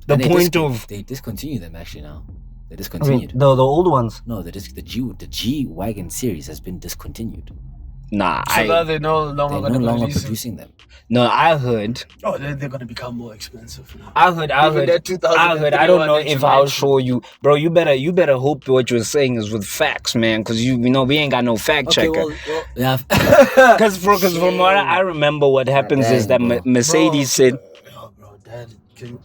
Speaker 2: the
Speaker 4: And
Speaker 2: point of...
Speaker 4: They discontinue them actually now. They
Speaker 2: I mean,
Speaker 4: discontinued.
Speaker 2: the old ones.
Speaker 4: No, the G-Wagon series has been discontinued.
Speaker 2: Nah,
Speaker 3: So now they're no longer
Speaker 4: They're
Speaker 3: going
Speaker 4: no
Speaker 3: to
Speaker 4: longer
Speaker 3: release it.
Speaker 4: producing them.
Speaker 2: no, I heard.
Speaker 3: Oh, they're going to become more expensive now.
Speaker 2: I heard.
Speaker 3: that
Speaker 2: I don't know
Speaker 3: 2003
Speaker 2: if
Speaker 3: one
Speaker 2: I'll
Speaker 3: that you
Speaker 2: show you, bro. You better hope what you're saying is with facts, man, because we ain't got no fact checker.
Speaker 4: Yeah.
Speaker 2: Because from what I remember, what happens is that
Speaker 4: bro.
Speaker 2: Mercedes said,
Speaker 3: Oh, bro, Dad, can...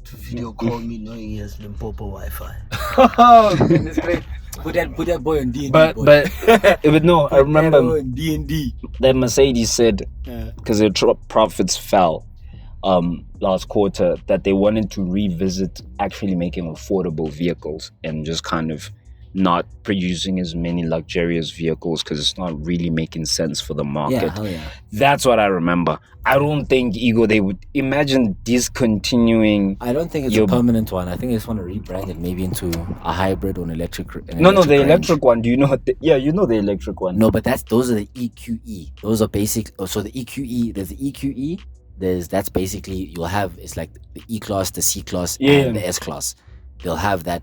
Speaker 3: to video call me knowing he has Limpopo Wi-Fi.
Speaker 4: Oh, goodness great. Put that boy on D&D.
Speaker 2: but no, I remember
Speaker 4: D&D.
Speaker 2: that Mercedes said because their profits fell last quarter that they wanted to revisit actually making affordable vehicles and just kind of not producing as many luxurious vehicles because it's not really making sense for the market.
Speaker 4: Yeah, hell yeah.
Speaker 2: That's what I remember. I don't think they would imagine discontinuing.
Speaker 4: I don't think it's a permanent one. I think they just want to rebrand it maybe into a hybrid or an electric.
Speaker 2: No, the
Speaker 4: range.
Speaker 2: electric one. Do you know? You know the electric one.
Speaker 4: No, but those are the EQE. Those are basic. So the EQE, there's the EQE. That's basically you'll have it's like the E class, the C class, and the S class. They'll have that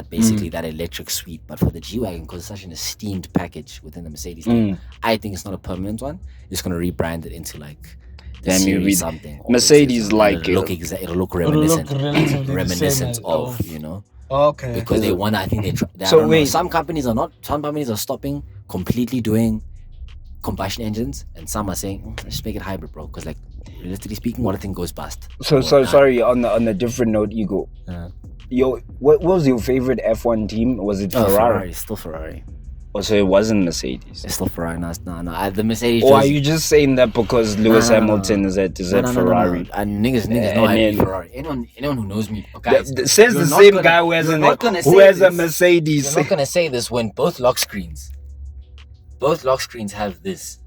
Speaker 4: basically that electric suite. But for the G-Wagon, because it's such an esteemed package within the Mercedes thing, I think it's not a permanent one. It's gonna rebrand it into like the series something.
Speaker 2: Mercedes like
Speaker 4: it'll look reminiscent,
Speaker 3: relatively
Speaker 4: reminiscent
Speaker 3: the same
Speaker 4: of you know.
Speaker 3: Okay.
Speaker 4: Because they want, I think they.
Speaker 2: So wait,
Speaker 4: some companies are not. Some companies are stopping completely doing combustion engines, and some are saying let's just make it hybrid, bro. Because like realistically speaking, what I think goes bust.
Speaker 2: So sorry. On a different note, Ego. Yo, what was your favorite F1 team? Was it Ferrari?
Speaker 4: Ferrari, still Ferrari.
Speaker 2: Oh, so it wasn't Mercedes.
Speaker 4: It's still Ferrari. No. The Mercedes.
Speaker 2: Or are you just saying that because Lewis Hamilton is at Ferrari?
Speaker 4: No. And niggas know I hate Ferrari. Anyone who knows me, guys,
Speaker 2: says the same guy who has a Mercedes.
Speaker 4: You're not gonna say this when both lock screens have this.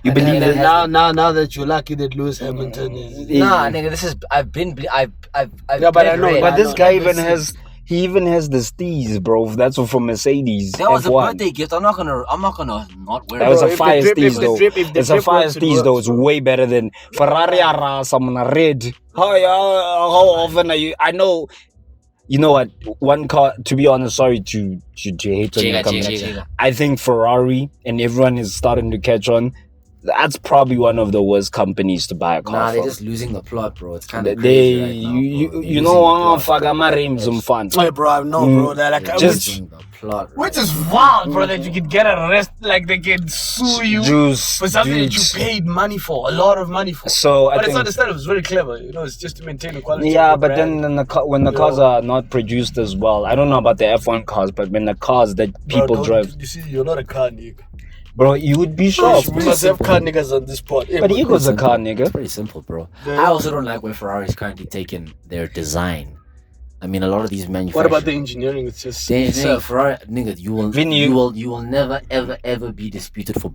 Speaker 2: You believe it?
Speaker 3: Now that you're lucky that Lewis Hamilton is.
Speaker 4: Nah, nigga, this is I've
Speaker 3: Yeah, but I know.
Speaker 2: But this guy even has the steez, bro. That's from Mercedes.
Speaker 4: That was
Speaker 2: F1.
Speaker 4: a birthday gift. I'm not gonna not wear it.
Speaker 2: That was a
Speaker 3: if
Speaker 2: fire
Speaker 3: the drip-
Speaker 2: steez
Speaker 3: if the
Speaker 2: though.
Speaker 3: drip- if the
Speaker 2: It's a
Speaker 3: drip
Speaker 2: fire
Speaker 3: works, it
Speaker 2: steez though.
Speaker 3: works,
Speaker 2: It's way better than Ferrari. Some red. How often are you? I know. You know what? One car. To be honest, sorry to hate on your company. I think Ferrari and everyone is starting to catch on. That's probably one of the worst companies to buy a car
Speaker 4: Nah,
Speaker 2: from.
Speaker 4: they're just losing the plot, bro. It's kind of
Speaker 2: You know, fuck my rims, fun.
Speaker 3: Hey, bro, no, bro. That like
Speaker 2: Just-
Speaker 4: losing the plot.
Speaker 1: Which is wild, bro, that you could get arrested, like they can sue you for something that you paid money for, a lot of money for.
Speaker 2: So
Speaker 1: but it's understandable, it's very clever, you know, it's just to maintain the quality.
Speaker 2: Yeah,
Speaker 1: of the
Speaker 2: but
Speaker 1: brand.
Speaker 2: then when the cars are not produced as well, I don't know about the F1 cars, but when the cars that people drive,
Speaker 1: You see, you're not a car nigga.
Speaker 2: bro, you would be shocked.
Speaker 1: We must have car niggas on this pod.
Speaker 2: But Ego's a car nigga.
Speaker 4: It's pretty simple, bro. I also don't like where Ferrari's currently taking their design. I mean, a lot of these manufacturers.
Speaker 1: What about the engineering? It's just
Speaker 4: Ferrari, nigga, you will never ever be disputed for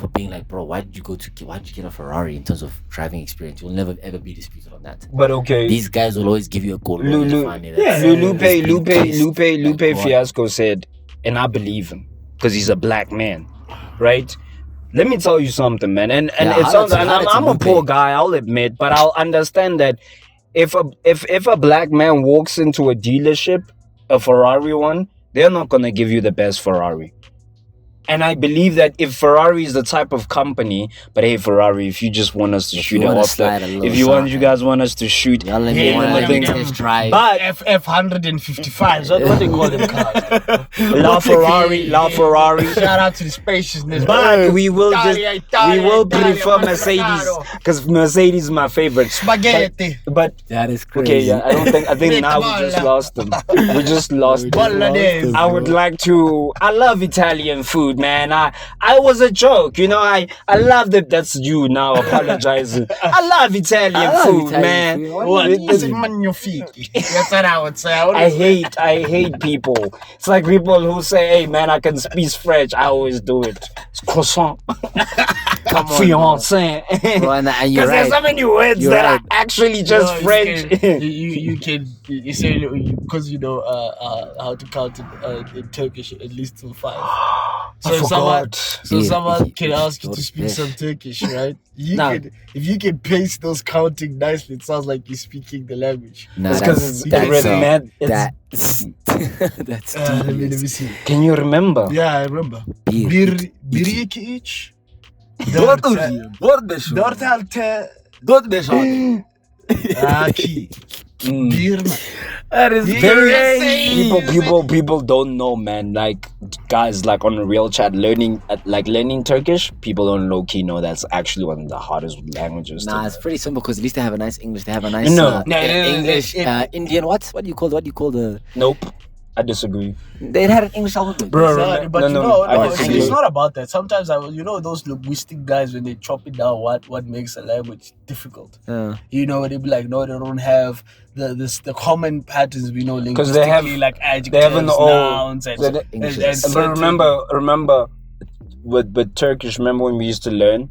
Speaker 4: being like, bro, why did you get a Ferrari in terms of driving experience? You'll never ever be disputed on that.
Speaker 2: But okay,
Speaker 4: these guys will always give you a gold.
Speaker 2: Lupe Fiasco said, and I believe him because he's a black man, right? Let me tell you something, man. And it sounds. And I'm a poor guy, I'll admit, but I'll understand that. If a black man walks into a dealership, a Ferrari one, they're not gonna give you the best Ferrari. And I believe that if Ferrari is the type of company, but hey Ferrari, if you just want us to shoot it off, you guys want us to shoot,
Speaker 4: y'all let me
Speaker 2: things
Speaker 4: drive.
Speaker 1: But F155s, what they call them cars?
Speaker 2: La Ferrari.
Speaker 1: Shout out to the spaciousness.
Speaker 2: But we will prefer Mercedes because Mercedes is my favorite.
Speaker 1: Spaghetti.
Speaker 2: But
Speaker 4: that is crazy.
Speaker 2: Okay, yeah, I think now we just lost them. We just lost them. I would like to. I love Italian food, man. I was a joke, you know. I love that. That's you now apologizing. I love Italian food, man.
Speaker 1: That's what I would say.
Speaker 2: I hate people. It's like people who say, "Hey, man, I can speak French." I always do it. It's croissant.
Speaker 4: Come on,
Speaker 2: fiancé. Because there's so many words that are actually just French.
Speaker 1: You say because you know how to count in Turkish at least till 5. So someone can ask you to speak some Turkish, right? If you can paste those counting nicely, it sounds like you're speaking the language.
Speaker 2: It's because it's mad.
Speaker 4: That's
Speaker 1: let me see.
Speaker 2: Can you remember?
Speaker 1: Yeah, I remember. Bir iki üç.
Speaker 3: 4
Speaker 1: That is
Speaker 2: very people don't know, man. Like guys, like on a real chat, learning Turkish. People don't low key know that's actually one of the hardest languages.
Speaker 4: It's pretty simple because at least they have a nice English. They have a nice English, Indian. What do you call the?
Speaker 2: Nope. I disagree.
Speaker 4: They had an English alphabet.
Speaker 1: It's not about that. Sometimes those linguistic guys, when they chop it down, what makes a language difficult? You know, they be like, no, they don't have the common patterns we know linguistically, they have, like adjectives, nouns, and
Speaker 2: but remember with Turkish. Remember when we used to learn?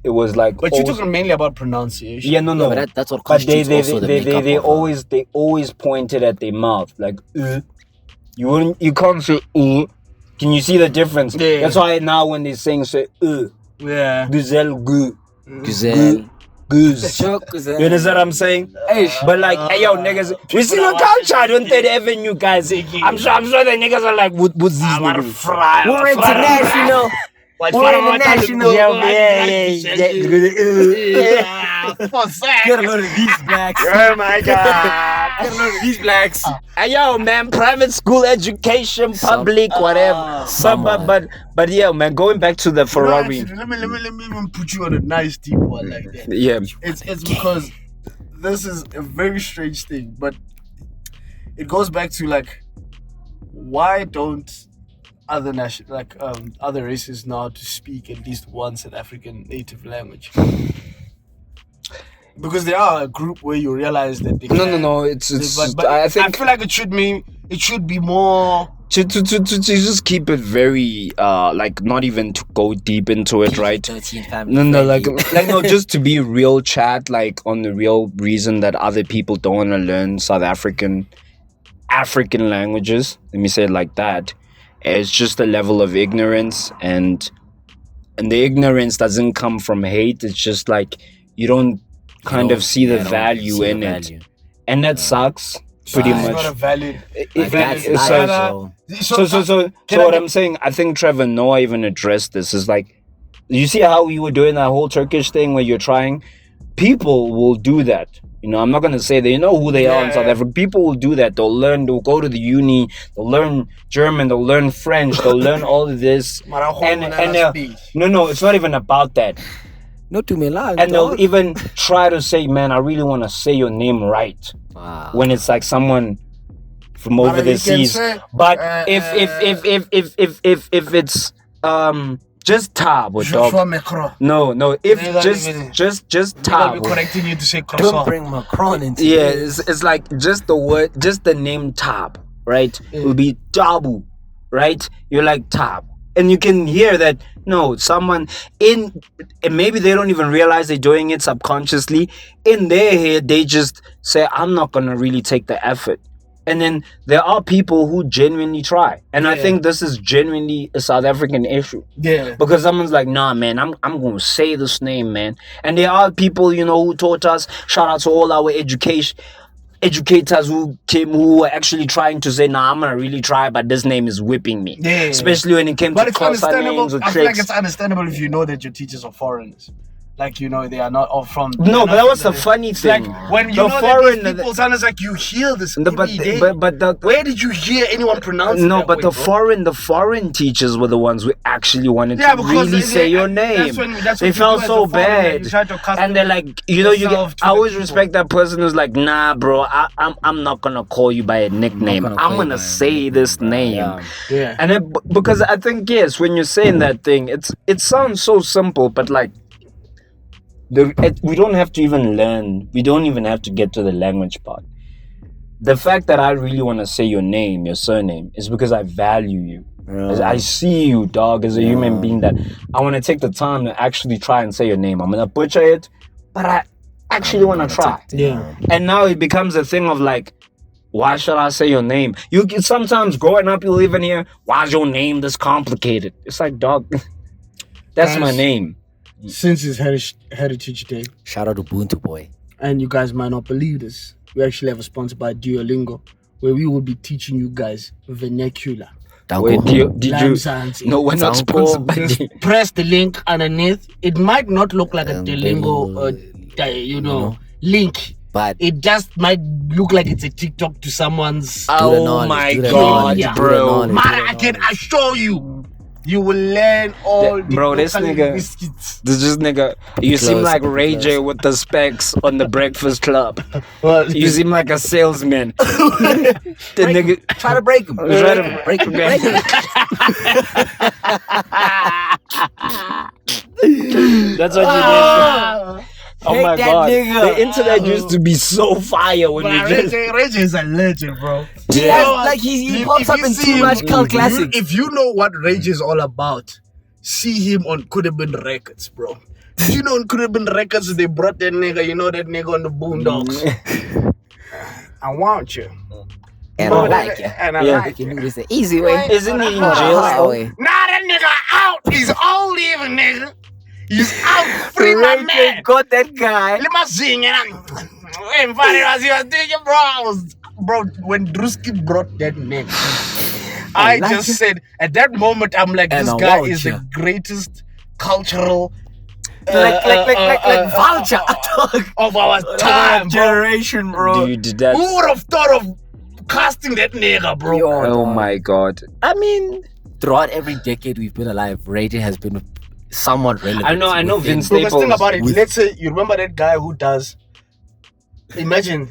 Speaker 2: It was like.
Speaker 1: But you're talking mainly about pronunciation.
Speaker 2: Yeah, no.
Speaker 4: But that's what constitutes
Speaker 2: they always pointed at their mouth like. You can't say Can you see the difference? Yeah. That's why now when they sing say
Speaker 1: yeah.
Speaker 2: Güzel gü.
Speaker 4: Güzel.
Speaker 2: Goose. You understand what I'm saying? But like, hey yo niggas, we see the culture, don't they Avenue guys? I'm sure the niggas are like, what's these niggas?
Speaker 4: We're international. We're international. Get a load of these blacks.
Speaker 2: Oh my god.
Speaker 4: Get a load of these blacks.
Speaker 2: Hey yo man, private school education, public, whatever. But yeah man, going back to the Ferrari.
Speaker 1: Let me even put you on a nice deep one like that.
Speaker 2: Yeah.
Speaker 1: It's because this is a very strange thing, but it goes back to like, why don't other other races know how to speak at least one South African native language? Because they are a group where you realize that they
Speaker 2: no. I feel like
Speaker 1: it should be more
Speaker 2: to just keep it very like not even to go deep into it, right? No, just to be real chat, like on the real reason that other people don't want to learn South African languages. Let me say it like that. It's just a level of ignorance, and the ignorance doesn't come from hate. It's just like you don't see the value in it, and that sucks pretty much.
Speaker 1: It's not a valid.
Speaker 2: So what I'm saying, I think Trevor Noah even addressed this. Is like, you see how we were doing that whole Turkish thing where you're trying. People will do that. You know, I'm not gonna say they know who they are in South Africa. People will do that. They'll go to the uni, they'll learn German, they'll learn French, they'll learn all of this. And no, it's not even about that.
Speaker 4: Not to me,
Speaker 2: and they'll even try to say, man, I really want to say your name right.
Speaker 4: Wow.
Speaker 2: When it's like someone from over the seas. But if it's just Tabo, dog. No. If just Tabo.
Speaker 1: Be correcting you to say
Speaker 4: don't bring Macron into
Speaker 2: it's like just the word, just the name Tab, right? It will be Tabu, right? You're like Tab. And you can hear that, no, someone and maybe they don't even realize they're doing it subconsciously. In their head, they just say, I'm not going to really take the effort. And then there are people who genuinely try. And I think this is genuinely a South African issue. Yeah. Because someone's like, nah, man, I'm going to say this name, man. And there are people, you know, who taught us, shout out to all our educators who were actually trying to say, nah, I'm gonna really try, but this name is whipping me. Yeah. Especially when it came to class names or tricks.
Speaker 1: I feel like it's understandable if you know that your teachers are foreigners. Like, you know, they are not all from...
Speaker 2: No, but that was the funny thing.
Speaker 1: Like, when you know that these people sound like you hear this every day. But where did you hear anyone pronounce it?
Speaker 2: No, but the foreign teachers were the ones who actually wanted to really say your name. They felt so bad. And they're like, you know, I always respect that person who's like, nah, bro, I'm not gonna call you by a nickname. I'm gonna say this name. Yeah. And because I think, yes, when you're saying that thing, it sounds so simple, but like, we don't have to even learn. We don't even have to get to the language part. The fact that I really want to say your name, your surname, is because I value you. I see you, dog, as a human being, that I want to take the time to actually try and say your name. I'm going to butcher it, but I actually want to try. Yeah. And now it becomes a thing of like, why should I say your name? You can sometimes growing up, you'll even hear, why is your name this complicated? It's like, dog, that's my name.
Speaker 1: Since it's Heritage Day,
Speaker 4: shout out to Ubuntu boy.
Speaker 1: And you guys might not believe this, we actually have a sponsor by Duolingo, where we will be teaching you guys vernacular.
Speaker 2: Wait, did you? No, we're not sponsored by
Speaker 1: Just press the link underneath. It might not look like a Duolingo, link, but it just might look like it's a TikTok to someone's.
Speaker 2: Oh my God, bro!
Speaker 1: Mara, I can assure you. You will learn all the
Speaker 2: bro, this nigga, you seem like Ray J with the specs on the Breakfast Club. You seem like a salesman.
Speaker 4: Try to break him.
Speaker 2: Try to break him. That's what you did. Oh my God, the internet used to be so fire when you just...
Speaker 1: Ray J is a legend, bro.
Speaker 4: He pops up in too much cult classics.
Speaker 1: If you know what Ray J is all about, see him on Could Have Been Records, bro. Did you know on Could Have Been Records they brought that nigga, you know that nigga on the Boondocks? I want you.
Speaker 4: And I like you. And I like you. It's the easy way.
Speaker 2: Isn't he in jail?
Speaker 1: Nah, that nigga out. He's all even, nigga. He's out. Free my man.
Speaker 4: Got that guy.
Speaker 1: Let me sing bro, when Drewski brought that name, I just said, at that moment, I'm like, this guy is the greatest cultural
Speaker 4: vulture
Speaker 1: of our time,
Speaker 4: generation, bro.
Speaker 2: Dude, that...
Speaker 1: Who would have thought of casting that nigga, bro?
Speaker 2: Oh my God. I mean,
Speaker 4: throughout every decade we've been alive, Ray J has been somewhat relevant.
Speaker 2: I know Vince Staples.
Speaker 1: Think about it. Let's say you remember that guy who does. Imagine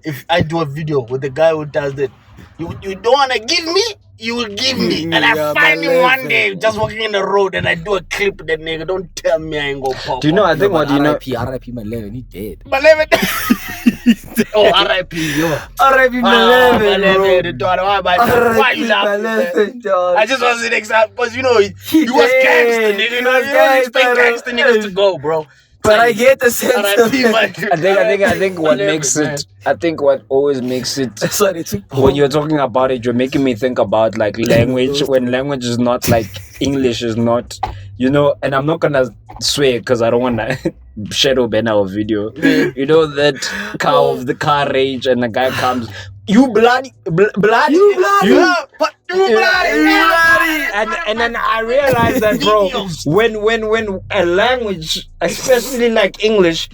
Speaker 1: if I do a video with the guy who does that. You don't wanna give me, you will give me. And I find him one day just walking in the road and I do a clip with that nigga. Don't tell me I ain't gonna pop.
Speaker 2: Do you know? I think what you know.
Speaker 4: R.I.P. Malevin, he dead.
Speaker 1: Malevin. Oh, R.I.P. Yo.
Speaker 4: R.I.P. Malevin,
Speaker 1: Why you laughing? I just was an example because you know he was gangster, nigga. You know, you don't expect gangster niggas to go, bro.
Speaker 4: But I get the sense.
Speaker 2: I think what makes it. I think what always makes it. When you're talking about it, you're making me think about like language. When language is not like English is not, you know. And I'm not gonna swear because I don't wanna shadow ban our video. You know that cow of the car rage and the guy comes. You bloody. And then I realized that, bro, when a language, especially like English,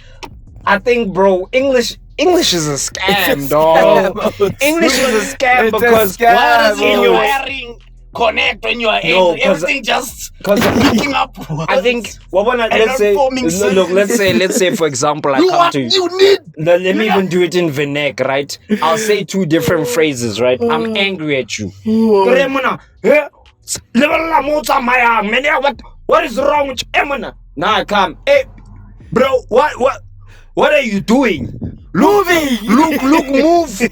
Speaker 2: I think, bro, English English is a scam, dog. English is a scam because
Speaker 3: Why does
Speaker 2: in
Speaker 3: your
Speaker 2: your
Speaker 3: wiring connect when you are angry? Everything just picking up.
Speaker 2: I think let's say for example I
Speaker 3: You
Speaker 2: come
Speaker 3: what
Speaker 2: to you.
Speaker 3: you need.
Speaker 2: Let me even do it in vernac, right? I'll say 2 different phrases, right? I'm angry at you. What is wrong with you? Now I come. Hey, bro, what are you doing? Look,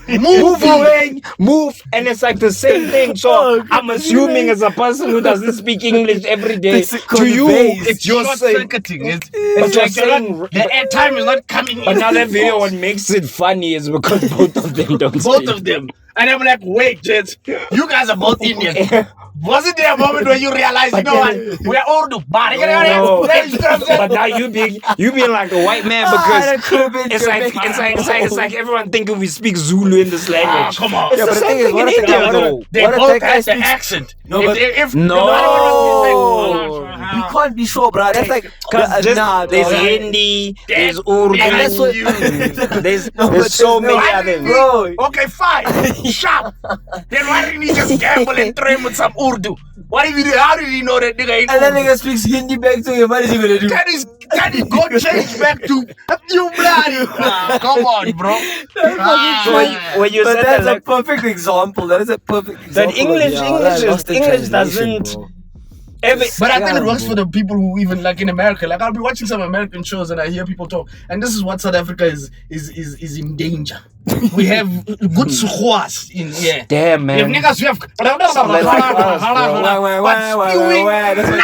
Speaker 2: move away, move, and it's like the same thing. So I'm assuming as a person who doesn't speak English every day, to you, it's your
Speaker 3: circuiting. It's
Speaker 2: but
Speaker 3: like
Speaker 2: you're saying,
Speaker 3: the airtime is not coming in.
Speaker 2: Another video, what makes it funny is because both of them don't speak.
Speaker 3: Both of them. And I'm like, wait, gents, you guys are both Indians. Wasn't there a moment where you realized, you know what, we're all the body.
Speaker 2: No. But now you being like a white man because it's like everyone thinking we speak Zulu in this language.
Speaker 3: Come on.
Speaker 2: It's the same thing in India, though.
Speaker 3: They both have the accent.
Speaker 2: No,
Speaker 4: you can't be sure, bro. That's like
Speaker 2: there's Hindi, there's Urdu, there's so many others.
Speaker 3: Bro. Okay, fine. Sharp. Then why didn't he just gamble and throw him with some Urdu? What if he how did he know that nigga ain't
Speaker 4: and that nigga speaks Hindi back to him? What is he gonna do?
Speaker 3: Can he go change back to you bloody? Come on, bro.
Speaker 2: When you said
Speaker 4: that's a perfect example. That is a perfect example.
Speaker 2: That English doesn't.
Speaker 3: But I think it works for the people who even like in America. Like I'll be watching some American shows and I hear people talk, and this is what South Africa is in danger. We have good sukhwas in here.
Speaker 2: Damn, man.
Speaker 3: We have niggas who have
Speaker 4: That's what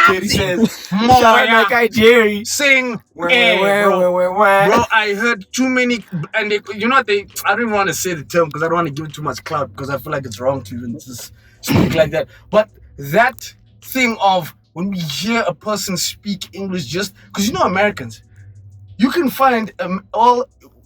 Speaker 4: Jerry says. Shout out my guy Jerry.
Speaker 3: Sing.
Speaker 4: Bro,
Speaker 3: I heard too many, and I don't even want to say the term because I don't want to give it too much clout because I feel like it's wrong to even just speak like that. But that thing of when we hear a person speak English, just because Americans, you can find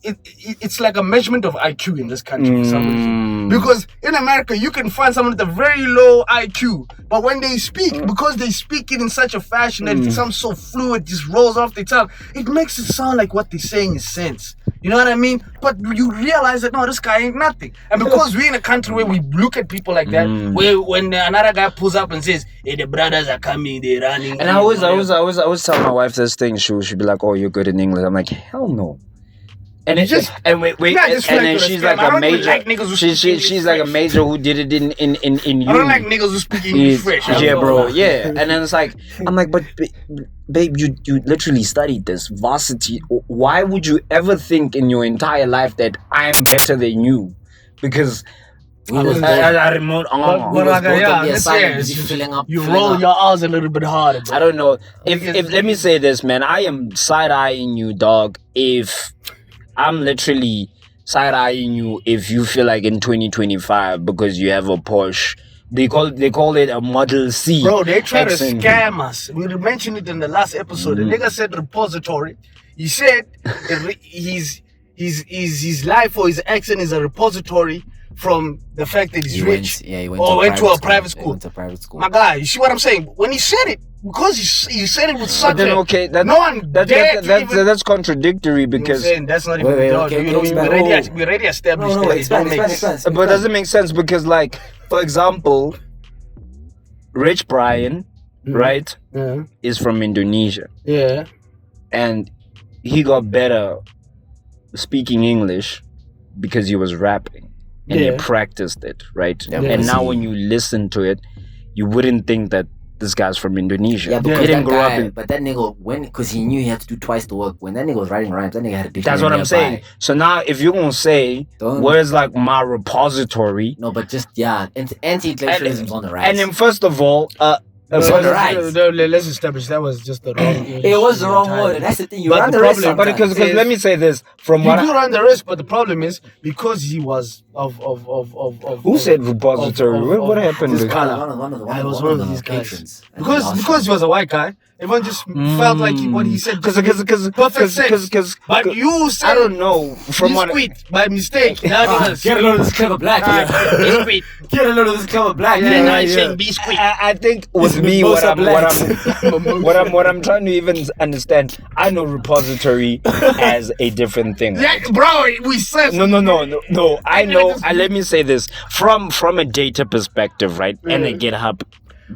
Speaker 3: it's like a measurement of IQ in this country for some reason. Because in America you can find someone with a very low IQ, but when they speak, because they speak it in such a fashion that it sounds so fluid, just rolls off their tongue, it makes it sound like what they're saying is sense. You know what I mean? But you realize that no, this guy ain't nothing. And because we're in a country where we look at people like that, where when another guy pulls up and says, "Hey, the brothers are coming, they're running,"
Speaker 2: and I always tell my wife this thing. She'd be like, "Oh, you're good in English." I'm like, "Hell no." And then she's like a major. She's like a major who did it in
Speaker 3: I don't like niggas who speak English fresh.
Speaker 2: Yeah, bro. Yeah, and then it's like I'm like, but babe, you literally studied this varsity. Why would you ever think in your entire life that I'm better than you? Because you roll
Speaker 3: your R's a little bit harder. Bro.
Speaker 2: I don't know. If let me say this, man, I am side-eyeing you, dog. If I'm literally side-eyeing you if you feel like in 2025 because you have a Porsche. They call it a Model C.
Speaker 3: Bro, they try to scam us. We mentioned it in the last episode. The nigga said repository. He said his life or his accent is a repository from the fact that he's rich.
Speaker 4: He went to a private school.
Speaker 3: My guy, you see what I'm saying? When he said it, because he said it with such
Speaker 2: that's contradictory because
Speaker 3: that's not even we already established that.
Speaker 2: But does it make sense? Because like, for example, Rich Brian, right, is from Indonesia.
Speaker 3: Yeah.
Speaker 2: And he got better speaking English because he was rapping. And he practiced it, right? Yeah, and now when you listen to it, you wouldn't think that this guy's from Indonesia.
Speaker 4: Yeah, because he didn't grow up in... But that nigga, because he knew he had to do twice the work, when that nigga was writing rhymes, that nigga had to do...
Speaker 2: That's what I'm saying. So now, if you're going to say, where's like my repository...
Speaker 4: No, but just, anti-intellectualism's on the rise.
Speaker 2: And then first of all...
Speaker 3: let's establish that was just the wrong English.
Speaker 4: It was the wrong word. That's the thing. You run the risk.
Speaker 2: But because let me say this, from
Speaker 3: what you do run the risk, but the problem is because he was of
Speaker 2: who said repository? What happened?
Speaker 3: This guy, I was one of these guys. Because he was a white guy Everyone just felt like what he said. Because but you said
Speaker 2: I don't know from what
Speaker 3: by mistake.
Speaker 4: Get a load of this clever black. Biscuit. Get a load of this clever black.
Speaker 2: I think with me, what I'm trying to even understand. I know repository as a different thing.
Speaker 3: Yeah, bro, we said
Speaker 2: no. I know. Let me say this from a data perspective, right, and a GitHub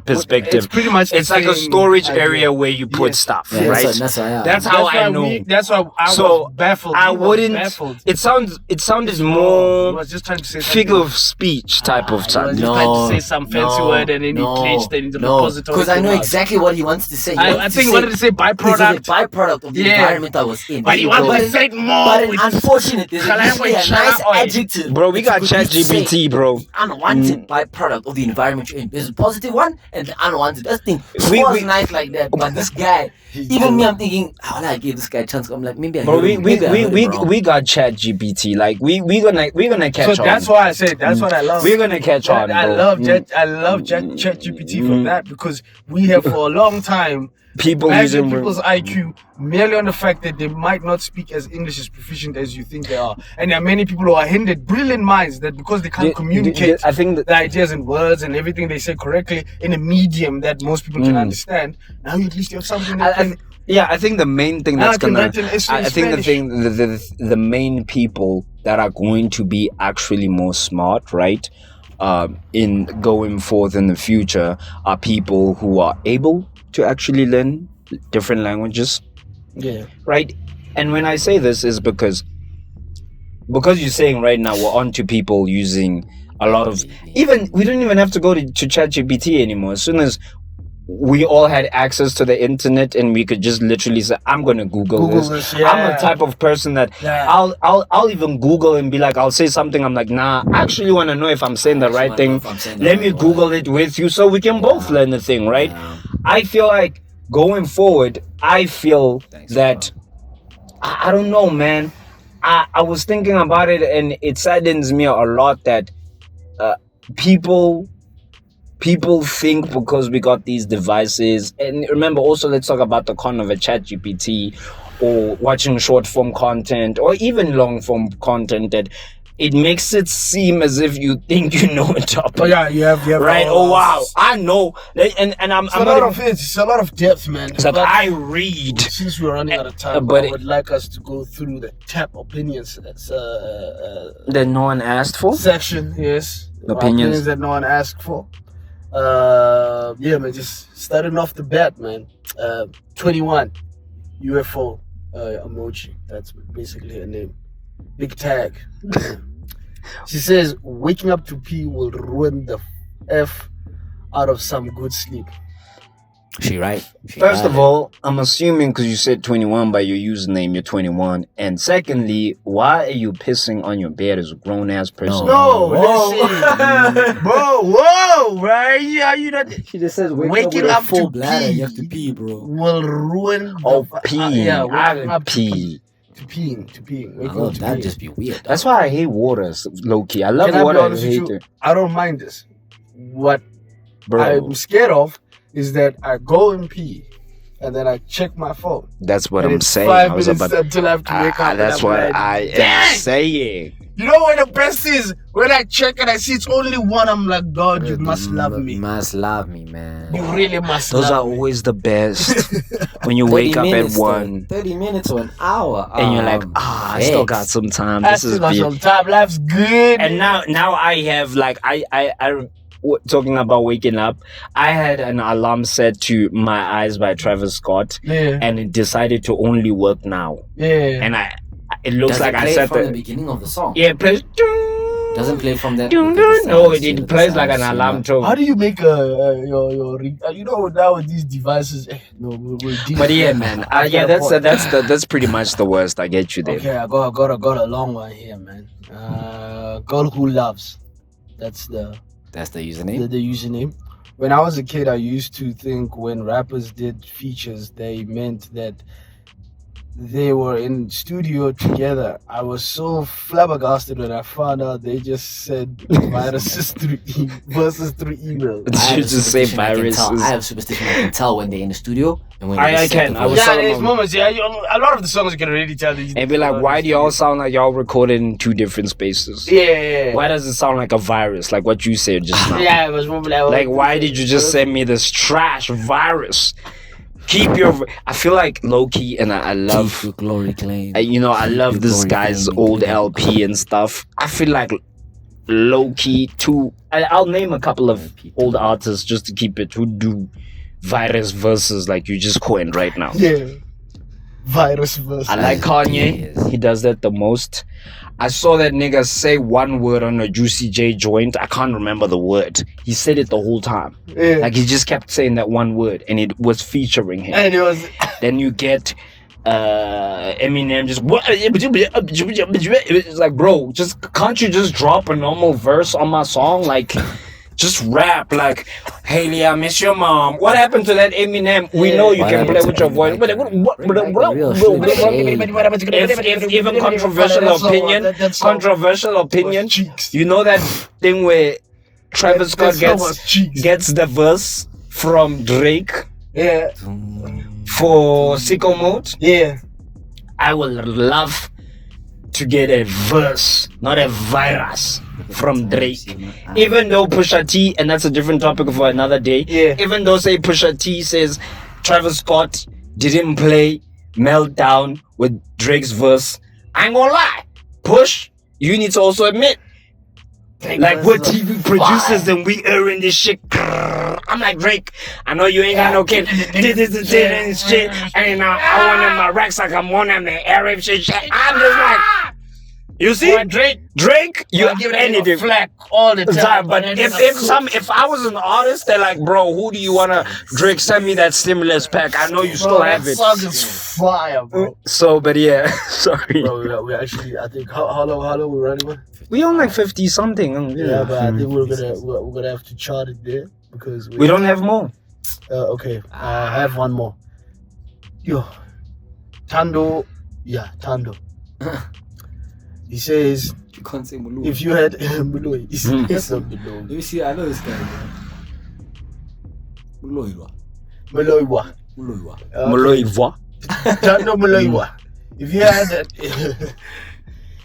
Speaker 2: perspective.
Speaker 3: It's pretty much
Speaker 2: it's like a storage area where you put stuff, right? That's how I know.
Speaker 3: That's why I was baffled.
Speaker 2: I wouldn't. Baffled. It sounded more.
Speaker 3: I was just trying to say
Speaker 2: figure of speech type of time.
Speaker 3: No, trying to say some fancy word and then he glitched it into the repository.
Speaker 4: Because I know exactly what he wants to say.
Speaker 3: I think he wanted to say byproduct.
Speaker 4: Byproduct of the environment I was in.
Speaker 3: But he wanted to say more.
Speaker 4: But unfortunately, there's a nice adjective.
Speaker 2: Bro, we got ChatGPT, bro.
Speaker 4: Unwanted byproduct of the environment you're in. There's a positive one and the unwanted. That's the thing. It was nice like that, but this guy, even me, I'm thinking, how will I give this guy a chance? I'm like, maybe I.
Speaker 2: Bro, we got ChatGPT. Like we're gonna catch on.
Speaker 3: So that's why I said that's what I love.
Speaker 2: We're gonna catch on.
Speaker 3: I love ChatGPT for that because we have for a long time
Speaker 2: people
Speaker 3: measured
Speaker 2: using
Speaker 3: people's IQ merely on the fact that they might not speak as English as proficient as you think they are, and there are many people who are hindered, brilliant minds that because they can't communicate
Speaker 2: I think
Speaker 3: the ideas and words and everything they say correctly in a medium that most people can understand. Now at least you have something that
Speaker 2: I think the main thing that's the main people that are going to be actually more smart, right, in going forth in the future are people who are able to actually learn different languages.
Speaker 3: Yeah.
Speaker 2: Right? And when I say this is because you're saying right now we're on to people using a lot of we don't even have to go to ChatGPT anymore. As soon as we all had access to the internet and we could just literally say, I'm gonna Google this.
Speaker 3: Yeah.
Speaker 2: I'm the type of person that I'll even Google and be like, I'll say something, I'm like, nah, I actually want to know if I'm saying the right thing. Let me Google it with you so we can both learn the thing, right? I feel like going forward, I feel that I don't know, man. I was thinking about it and it saddens me a lot that people think because we got these devices, and remember also let's talk about the con of a ChatGPT or watching short form content or even long form content, that it makes it seem as if you think you know a topic.
Speaker 3: Oh yeah, you have
Speaker 2: right. Oh wow, I know, and I'm
Speaker 3: it's a lot of depth, man.
Speaker 2: So I read.
Speaker 3: Since we're running out of time, but I would like us to go through the tap opinions. That's
Speaker 2: that no one asked for.
Speaker 3: Section, yes.
Speaker 2: Opinions
Speaker 3: that no one asked for. Yeah, man. Just starting off the bat, man. 21 UFO emoji. That's basically her name. Big tag. She says waking up to pee will ruin the F out of some good sleep.
Speaker 4: She right.
Speaker 2: First of all, I'm assuming because you said 21 by your username, you're 21. And secondly, why are you pissing on your bed as a grown ass person?
Speaker 3: No, listen, whoa, right? Yeah, you know.
Speaker 4: She just says
Speaker 3: waking up
Speaker 4: full
Speaker 3: to
Speaker 4: bladder,
Speaker 3: pee,
Speaker 4: you have to pee, bro.
Speaker 3: Will ruin.
Speaker 2: Pee. I pee.
Speaker 3: To peeing.
Speaker 4: Oh, that'd just be weird.
Speaker 2: That's why I hate water, low key. I love water. I hate it.
Speaker 3: I don't mind this. What I'm scared of is that I go and pee, and then I check my phone.
Speaker 2: That's what I'm saying.
Speaker 3: 5 minutes until I have to wake up.
Speaker 2: That's what I am saying.
Speaker 3: You know what the best is? When I check and I see it's only one, I'm like, God, you must love me.
Speaker 4: You must love me, man.
Speaker 3: You really must
Speaker 2: Those
Speaker 3: love
Speaker 2: are
Speaker 3: me.
Speaker 2: always the best. When you wake up at 1.
Speaker 4: 30 minutes or an hour.
Speaker 2: And you're like, I still got some time.
Speaker 3: I still got some time. Life's good.
Speaker 2: And now I have like, I talking about waking up, I had an alarm set to My Eyes by Travis Scott, and it decided to only work now.
Speaker 3: Yeah.
Speaker 2: And it looks like I set
Speaker 4: from the beginning of the song.
Speaker 2: Yeah, it plays.
Speaker 4: Doesn't play from that.
Speaker 2: No, it plays like an alarm tone.
Speaker 3: How do you make your you know, now with these devices?
Speaker 2: But yeah, man. That's pretty much the worst. I get you there.
Speaker 3: Okay, I got a long one here, man. Girl who loves. That's the
Speaker 4: username.
Speaker 3: The username. When I was a kid, I used to think when rappers did features, they meant that they were in studio together. I was so flabbergasted when I found out they just said viruses versus through email.
Speaker 2: You just say viruses.
Speaker 4: I have superstition. I can tell when they're in the studio and when
Speaker 2: I can. I was
Speaker 1: there's moments. Yeah, a lot of the songs you can already tell.
Speaker 2: And be like, why do y'all sound like y'all recorded in 2 different spaces?
Speaker 1: Yeah.
Speaker 2: Why does it sound like a virus? Like what you said just now.
Speaker 1: Yeah, it was
Speaker 2: like why did you just send me this trash virus? Keep your. I feel like low key, and I love.
Speaker 4: Glory claim.
Speaker 2: I love this guy's old LP and stuff. I feel like low key too. I'll name a couple of old artists just to keep it who do virus verses like you just coined right now.
Speaker 3: Yeah. Virus versus.
Speaker 2: I like Kanye. He does that the most. I saw that nigga say one word on a Juicy J joint. I can't remember the word. He said it the whole time.
Speaker 3: Yeah.
Speaker 2: Like he just kept saying that one word, and it was featuring him.
Speaker 3: And it was.
Speaker 2: Then you get Eminem just. It's like, bro, can't you just drop a normal verse on my song? Like. Just rap like, Haley, I miss your mom. What happened to that Eminem? We know you can play with your voice. But if even controversial opinion, you know that thing where Travis Scott gets the verse from Drake for Sicko Mode?
Speaker 3: Yeah.
Speaker 2: I would love to get a verse, not a virus, from Drake. Even though Pusha T, and that's a different topic for another day, even though say Pusha T says Travis Scott didn't play Meltdown with Drake's verse, I ain't gonna lie, Push, you need to also admit, like we're TV producers and we airing this shit. I'm like, Drake, I know you ain't got no kid. This shit. And I want in my racks like I'm on them the Arab shit. I'm just like, you see, Drake, you give anything
Speaker 1: flack all the time.
Speaker 2: But if I was an artist, they're like, bro, who do you wanna Drake send me that stimulus pack? I know you still have it.
Speaker 3: That song is fire, bro.
Speaker 2: So, but yeah, sorry.
Speaker 3: Bro, we actually, I think how long we running with?
Speaker 2: We on like 50 something.
Speaker 3: Yeah, but I think we're gonna have to chart it there because
Speaker 2: we don't have more.
Speaker 3: Okay, I have one more. Yo, Tando. He says,
Speaker 4: You can't say Mulu.
Speaker 3: if you had Muloi, it's not Muloi.
Speaker 4: Let me see. I know this guy. Muloiwa.
Speaker 3: Muloiwa.
Speaker 2: Moloiwa.
Speaker 3: Tando Muloiwa. If you had that,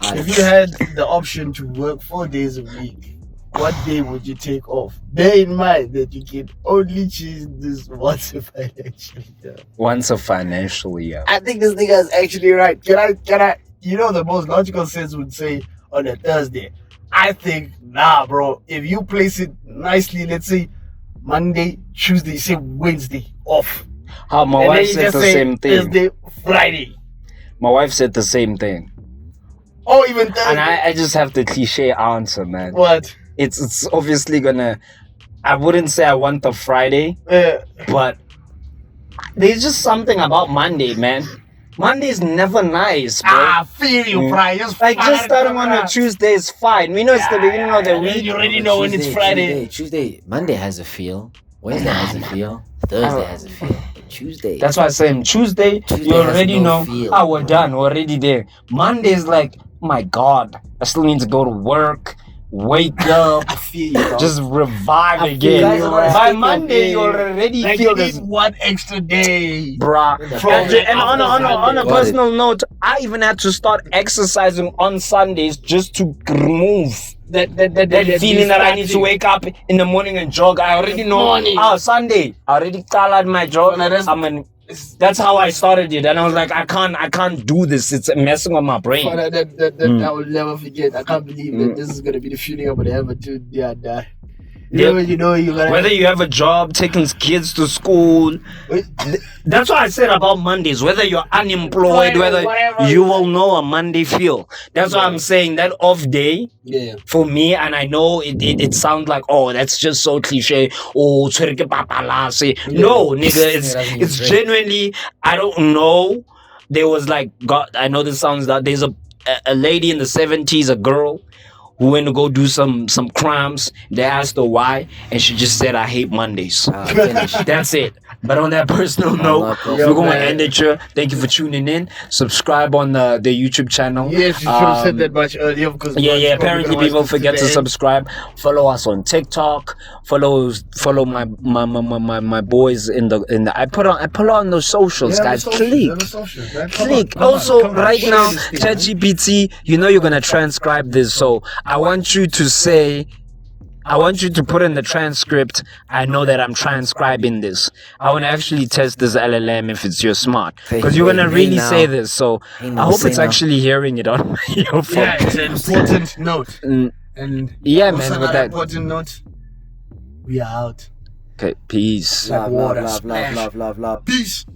Speaker 3: if you had the option to work 4 days a week, what day would you take off? Bear in mind that you can only choose this once a financial year.
Speaker 2: Once a financial year.
Speaker 3: I think this nigga is actually right. Can I? You know, the most logical sense would say on a Thursday. I think, nah, bro. If you place it nicely, let's say Monday, Tuesday, say Wednesday off.
Speaker 2: How my wife said the same thing.
Speaker 3: Thursday, Friday.
Speaker 2: My wife said the same thing.
Speaker 3: Or even Thursday.
Speaker 2: And I just have the cliche answer, man.
Speaker 3: What?
Speaker 2: It's obviously gonna. I wouldn't say I want the Friday, but there's just something about Monday, man. Monday's never nice, bro.
Speaker 3: I feel you, Friday.
Speaker 2: Just starting on a Tuesday is fine. We know it's the beginning of the week.
Speaker 3: You already know when it's Friday.
Speaker 4: Tuesday, Monday has a feel. Wednesday has a feel. Thursday has a feel. Tuesday.
Speaker 2: That's why I say Tuesday you already know. We're done. We're already there. Monday is like, my God, I still need to go to work. Wake up, just revive again. By Monday, you already feel this
Speaker 3: one extra day,
Speaker 2: bruh. And on a personal note, I even had to start exercising on Sundays just to remove that feeling that I need to wake up in the morning and jog. I already know. Sunday, I already colored my jog. That's how I started it, and I was like, I can't do this. It's messing with my brain.
Speaker 3: I will never forget. I can't believe that this is gonna be the feeling I'm gonna have until I die. Whether
Speaker 2: you have a job, taking kids to school. That's what I said about Mondays. Whether you're unemployed, whether you will know a Monday feel. That's why I'm saying that off day for me, and I know it sounds like, oh, that's just so cliche. Oh, no, nigga, it's genuinely, I don't know. There was like, God, I know this sounds that there's a lady in the 70s, a girl who went to go do some crimes. They asked her why, and she just said, I hate Mondays. That's it. But on that personal note, we're going to end it here. Thank you for tuning in. Subscribe on the YouTube channel.
Speaker 3: Yes, you should have said that much earlier. Because
Speaker 2: apparently people forget to subscribe. Follow us on TikTok. Follow my boys in the. I put on those socials, guys. Click. Also, right now, ChatGPT, you're gonna transcribe this, so I want you to put in the transcript. I know that I'm transcribing this. I want to actually test this LLM if it's your smart, because you're gonna really say this. So I hope it's actually hearing it on your phone.
Speaker 3: Yeah, it's an important note.
Speaker 2: And man, with that
Speaker 3: important note, we are out.
Speaker 2: Okay, peace.
Speaker 4: Love.
Speaker 3: Peace.